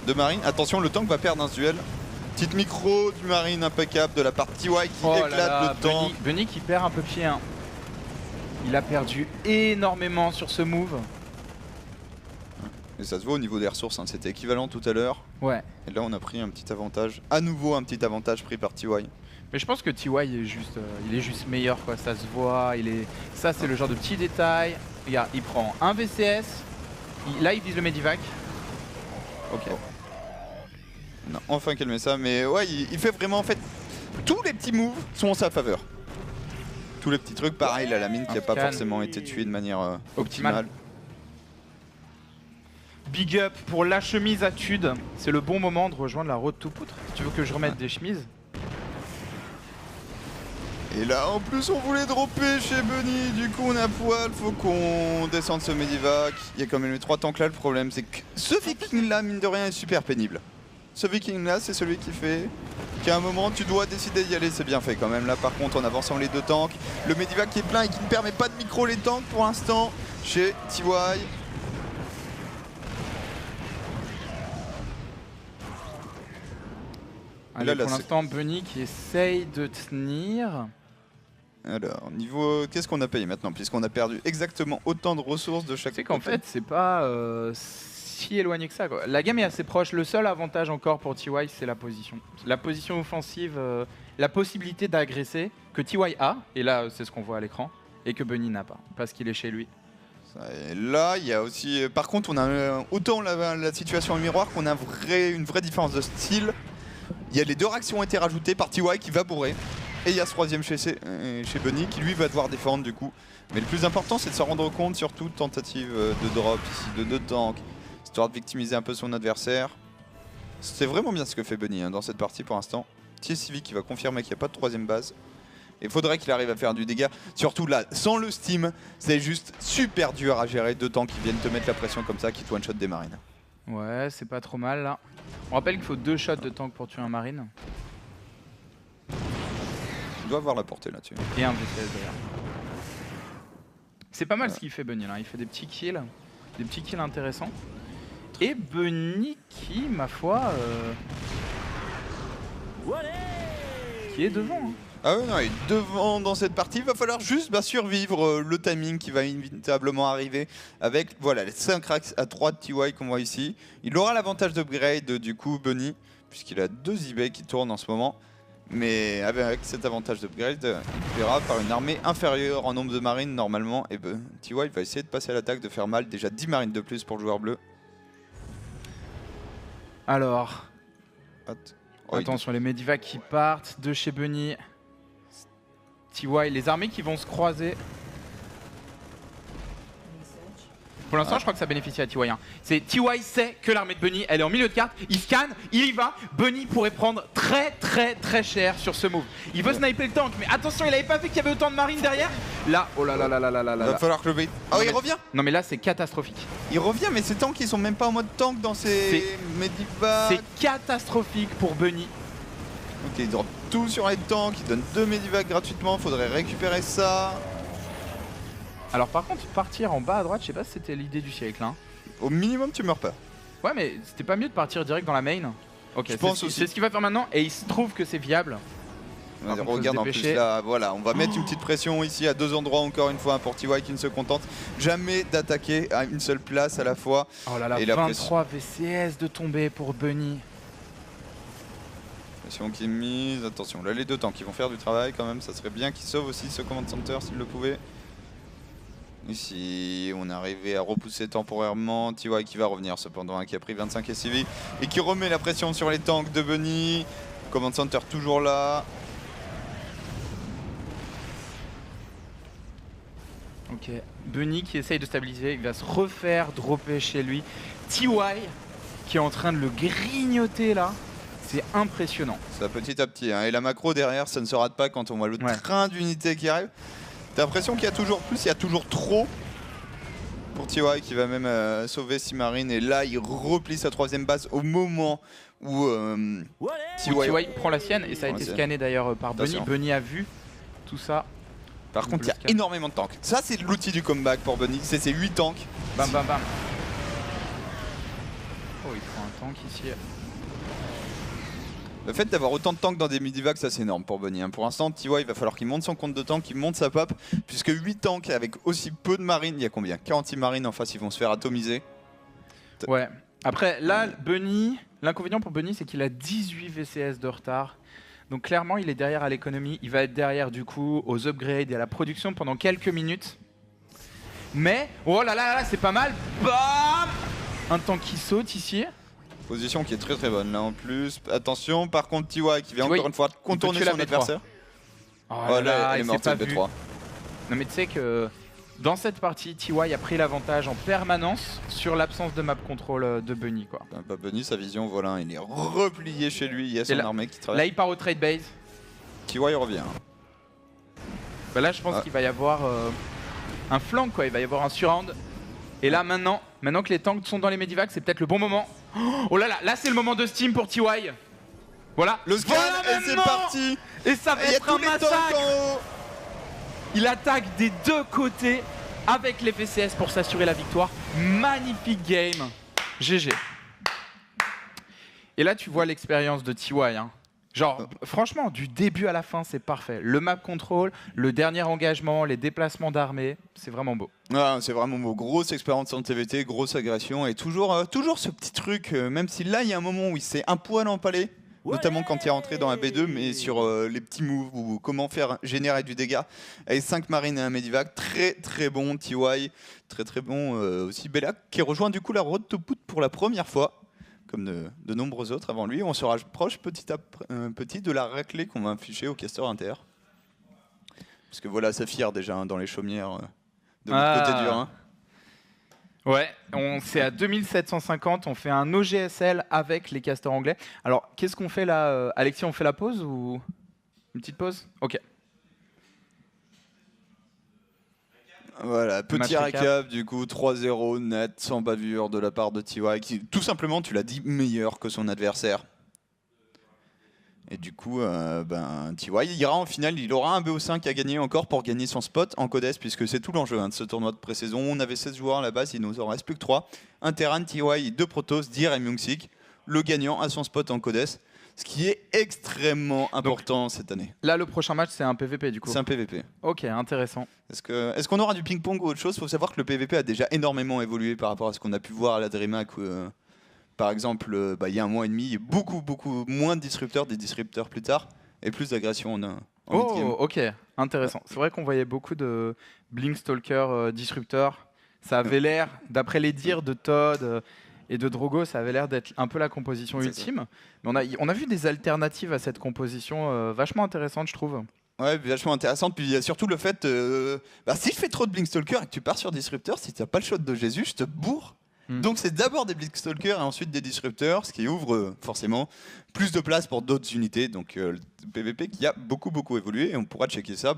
de marine. Attention le tank va perdre un duel. Petite micro du marine impeccable de la part TY qui éclate le tank. Bunny qui perd un peu pied. Hein. Il a perdu énormément sur ce move. Et ça se voit au niveau des ressources, hein. C'était équivalent tout à l'heure. Ouais. Et là on a pris un petit avantage. À nouveau un petit avantage pris par TY. Mais je pense que TY est juste, il est juste meilleur quoi, ça se voit. Ça c'est le genre de petit détail. Regarde, il prend un VCS, là il vise le Medivac. Ok. On a enfin calmé ça, mais ouais, il fait vraiment en fait. Tous les petits moves sont en sa faveur. Tous les petits trucs, pareil, là, la mine qui n'a pas forcément été tuée de manière optimale. Big up pour la chemise à Tude. C'est le bon moment de rejoindre la road to poutre. Tu veux que je remette des chemises? Et là en plus on voulait dropper chez Bunny, du coup on est à poil, faut qu'on descende ce Medivac. Il y a quand même les 3 tanks là, le problème c'est que ce viking là mine de rien est super pénible. Ce viking là c'est celui qui fait qu'à un moment tu dois décider d'y aller, c'est bien fait quand même. Là par contre en avançant les 2 tanks, le Medivac qui est plein et qui ne permet pas de micro les tanks pour l'instant chez TY. Allez, pour l'instant Bunny qui essaye de tenir. Alors, niveau... Qu'est-ce qu'on a payé maintenant? Puisqu'on a perdu exactement autant de ressources de chaque côté. C'est qu'en fait, c'est pas si éloigné que ça, quoi. La game est assez proche. Le seul avantage encore pour TY, c'est la position. La position offensive, la possibilité d'agresser que TY a, et là, c'est ce qu'on voit à l'écran, et que Bunny n'a pas, parce qu'il est chez lui. Et là, il y a aussi... Par contre, on a autant la situation en miroir qu'on a une vraie différence de style. Il y a les 2 réactions ont été rajoutées par TY qui va bourrer. Et il y a ce 3ème chez Bunny qui lui va devoir défendre du coup. Mais le plus important c'est de s'en rendre compte sur toute tentative de drop ici de 2 tanks. Histoire de victimiser un peu son adversaire. C'est vraiment bien ce que fait Bunny hein, dans cette partie pour l'instant. TSCV qui va confirmer qu'il n'y a pas de 3ème base. Et il faudrait qu'il arrive à faire du dégât. Surtout là, sans le steam, c'est juste super dur à gérer 2 tanks qui viennent te mettre la pression comme ça, qui te one-shot des marines. Ouais, c'est pas trop mal là. On rappelle qu'il faut 2 shots de tank pour tuer un marine. Il doit avoir la portée là-dessus. Et un VCS d'ailleurs. C'est pas mal ce qu'il fait Bunny là, il fait des petits kills intéressants. Et Bunny qui, ma foi, qui est devant. Hein. Ah ouais, non, il est devant dans cette partie. Il va falloir juste survivre le timing qui va inévitablement arriver avec voilà, les 5 racks à 3 de TY qu'on voit ici. Il aura l'avantage d'upgrade du coup Bunny, puisqu'il a 2 eBay qui tournent en ce moment. Mais avec cet avantage d'upgrade, il verra par une armée inférieure en nombre de marines normalement. Et TY va essayer de passer à l'attaque, de faire mal. Déjà 10 marines de plus pour le joueur bleu. Alors, Oh, attention, les Medivacs qui partent de chez Bunny. TY, les armées qui vont se croiser. Pour l'instant, je crois que ça bénéficie à TY. Hein. TY sait que l'armée de Bunny, elle est en milieu de carte. Il scanne, il y va. Bunny pourrait prendre très cher sur ce move. Il veut sniper le tank, mais attention, il avait pas vu qu'il y avait autant de marines derrière. Là, oh là là là là là là Il là. va falloir que le bait. Oh, il revient. Non mais là, c'est catastrophique. Il revient, mais ces tanks, ils sont même pas en mode tank dans ces Medivacs. C'est catastrophique pour Bunny. Ok, il drop tout sur les tanks, il donne 2 Medivacs gratuitement, faudrait récupérer ça. Alors par contre, partir en bas à droite, je sais pas si c'était l'idée du siècle. Hein. Au minimum, tu meurs pas. Ouais, mais c'était pas mieux de partir direct dans la main. Ok, Je pense aussi. C'est ce qu'il va faire maintenant et il se trouve que c'est viable. Par contre, Regarde faut en se plus dépêcher. là, voilà, on va mettre une petite pression ici à 2 endroits encore une fois pour TY qui ne se contente jamais d'attaquer à une seule place à la fois. Oh là là, Et la 23 VCS de tomber pour Bunny. Pression qui est mise, attention, là les 2 tanks qui vont faire du travail quand même, ça serait bien qu'ils sauvent aussi ce command center s'ils le pouvaient. Ici, on est arrivé à repousser temporairement. TY qui va revenir cependant, qui a pris 25 SCV et qui remet la pression sur les tanks de Bunny. Command Center toujours là. Ok, Bunny qui essaye de stabiliser, il va se refaire dropper chez lui. TY qui est en train de le grignoter là. C'est impressionnant. Ça petit à petit, hein. Et la macro derrière, ça ne se rate pas quand on voit le train d'unités qui arrive. T'as l'impression qu'il y a toujours plus, il y a toujours trop pour TY qui va même sauver 6 marines. Et là, il replie sa 3ème base au moment où TY prend la sienne et ça a été scanné d'ailleurs par Bunny. Attention. Bunny a vu tout ça. Par contre, il y a énormément de tanks. Ça, c'est l'outil du comeback pour Bunny. C'est ces 8 tanks. Bam bam bam. Oh, il prend un tank ici. Le fait d'avoir autant de tanks dans des Medivacs, ça c'est énorme pour Bunny. Hein. Pour l'instant, TY, il va falloir qu'il monte son compte de tank, qu'il monte sa pop, puisque 8 tanks avec aussi peu de marines, il y a combien? 46 marines en face, ils vont se faire atomiser. Ouais. Après, là, Bunny, l'inconvénient pour Bunny, c'est qu'il a 18 VCS de retard. Donc clairement, il est derrière à l'économie. Il va être derrière du coup aux upgrades et à la production pendant quelques minutes. Mais, oh là là, là c'est pas mal. Bam! Un tank qui saute ici. Position qui est très très bonne là en plus. Attention, par contre TY qui vient TY, encore une fois contourner tuer la son B3. adversaire. Oh Oh là là, là, elle est il morte s'est cette pas vu. B3. Non mais tu sais que dans cette partie, TY a pris l'avantage en permanence sur l'absence de map control de Bunny quoi. Bah, Bunny, sa vision, voilà, il est replié chez lui, il y a son là- armée qui travaille. Là il part au trade base. TY revient. Bah là je pense qu'il va y avoir un flank quoi, il va y avoir un surround. Et là maintenant que les tanks sont dans les Medivacs, c'est peut-être le bon moment. Oh là là, là c'est le moment de Steam pour TY. Voilà. Le scan Voilà et c'est maintenant. parti. Et ça va Il y a être tous un les tanks massacre. en haut. Il attaque des 2 côtés avec les VCS pour s'assurer la victoire. Magnifique game. GG. Et là tu vois l'expérience de TY hein. Genre, franchement, du début à la fin, c'est parfait. Le map control, le dernier engagement, les déplacements d'armée, c'est vraiment beau. Ah, c'est vraiment beau. Grosse expérience en TVT, grosse agression et toujours, toujours ce petit truc, même si là il y a un moment où il s'est un poil empalé, notamment quand il est rentré dans un B2, mais sur les petits moves ou comment faire générer du dégât. Avec 5 marines et un Medivac, très très bon TY, très très bon aussi Bella, qui rejoint du coup la road to put pour la première fois. Comme de nombreux autres avant lui, on se rapproche petit à petit de la raclée qu'on va afficher au caster inter. Parce que voilà, ça fire déjà hein, dans les chaumières de l'autre côté du Rhin. Ouais, c'est à 2750, on fait un OGSL avec les casters anglais. Alors, qu'est-ce qu'on fait là Alexis, on fait la pause ou une petite pause? Ok. Voilà, petit Match récap du coup, 3-0 net, sans bavure de la part de TY, qui tout simplement, tu l'as dit, meilleur que son adversaire. Et du coup, TY ira en finale, il aura un BO5 à gagner encore pour gagner son spot en Codes, puisque c'est tout l'enjeu hein, de ce tournoi de pré-saison. On avait 16 joueurs à la base, il nous en reste plus que 3. Un Terran, TY, 2 Protoss, Dir et Myungsik. Le gagnant à son spot en Codes. ce qui est extrêmement important cette année. Là, le prochain match, c'est un PVP du coup. C'est un PVP. Ok, intéressant. Est-ce qu'on aura du ping-pong ou autre chose? Il faut savoir que le PVP a déjà énormément évolué par rapport à ce qu'on a pu voir à la DreamHack. Par exemple, il y a un mois et demi, il y a beaucoup moins de disrupteurs, des disrupteurs plus tard, et plus d'agressions en mid-game. Ok, intéressant. C'est vrai qu'on voyait beaucoup de Blinkstalker disrupteurs. Ça avait l'air, d'après les dires de Todd et de Drogo, ça avait l'air d'être un peu la composition C'est ultime. Mais on a vu des alternatives à cette composition vachement intéressantes, je trouve. Ouais, vachement intéressante. Puis il y a surtout le fait, si je fais trop de Blinkstalker et que tu pars sur Disruptor, si tu n'as pas le shot de Jésus, je te bourre. Donc c'est d'abord des Blinkstalkers et ensuite des Disrupteurs, ce qui ouvre forcément plus de place pour d'autres unités. Donc le PVP qui a beaucoup évolué et on pourra checker ça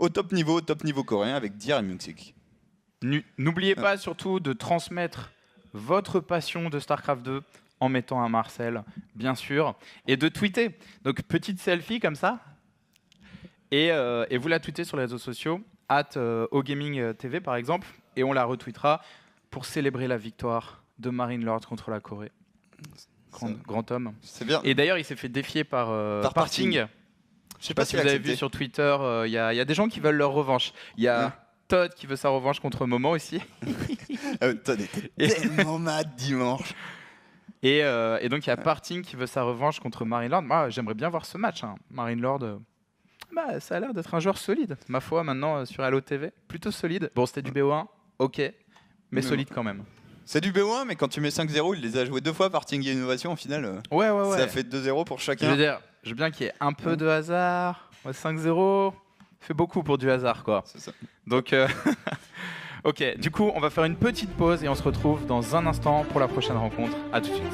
au top niveau coréen avec Dir et Myungsik. N'oubliez pas surtout de transmettre votre passion de StarCraft 2 en mettant un Marcel, bien sûr, et de tweeter. Donc petite selfie comme ça, et vous la tweetez sur les réseaux sociaux, @ogamingtv par exemple, et on la retweetera pour célébrer la victoire de Marine Lord contre la Corée. Grand homme. C'est bien. Et d'ailleurs, il s'est fait défier par Parting. Je sais pas si vous avez vu sur Twitter, il y a des gens qui veulent leur revanche. Il y a Todd qui veut sa revanche contre Moment aussi. Todd était tellement mad dimanche. Et donc il y a Parting qui veut sa revanche contre Marine Lord. Moi, j'aimerais bien voir ce match. Marine Lord, ça a l'air d'être un joueur solide. Ma foi, maintenant sur Halo TV, plutôt solide. Bon, c'était du BO1, ok, mais solide quand même. C'est du BO1, mais quand tu mets 5-0, il les a joués 2 fois, Parting et Innovation, au final. Ouais. Ça fait 2-0 pour chacun. Je veux bien qu'il y ait un peu de hasard. 5-0, fait beaucoup pour du hasard, quoi. C'est ça. Donc, ok, du coup, on va faire une petite pause et on se retrouve dans un instant pour la prochaine rencontre. À tout de suite.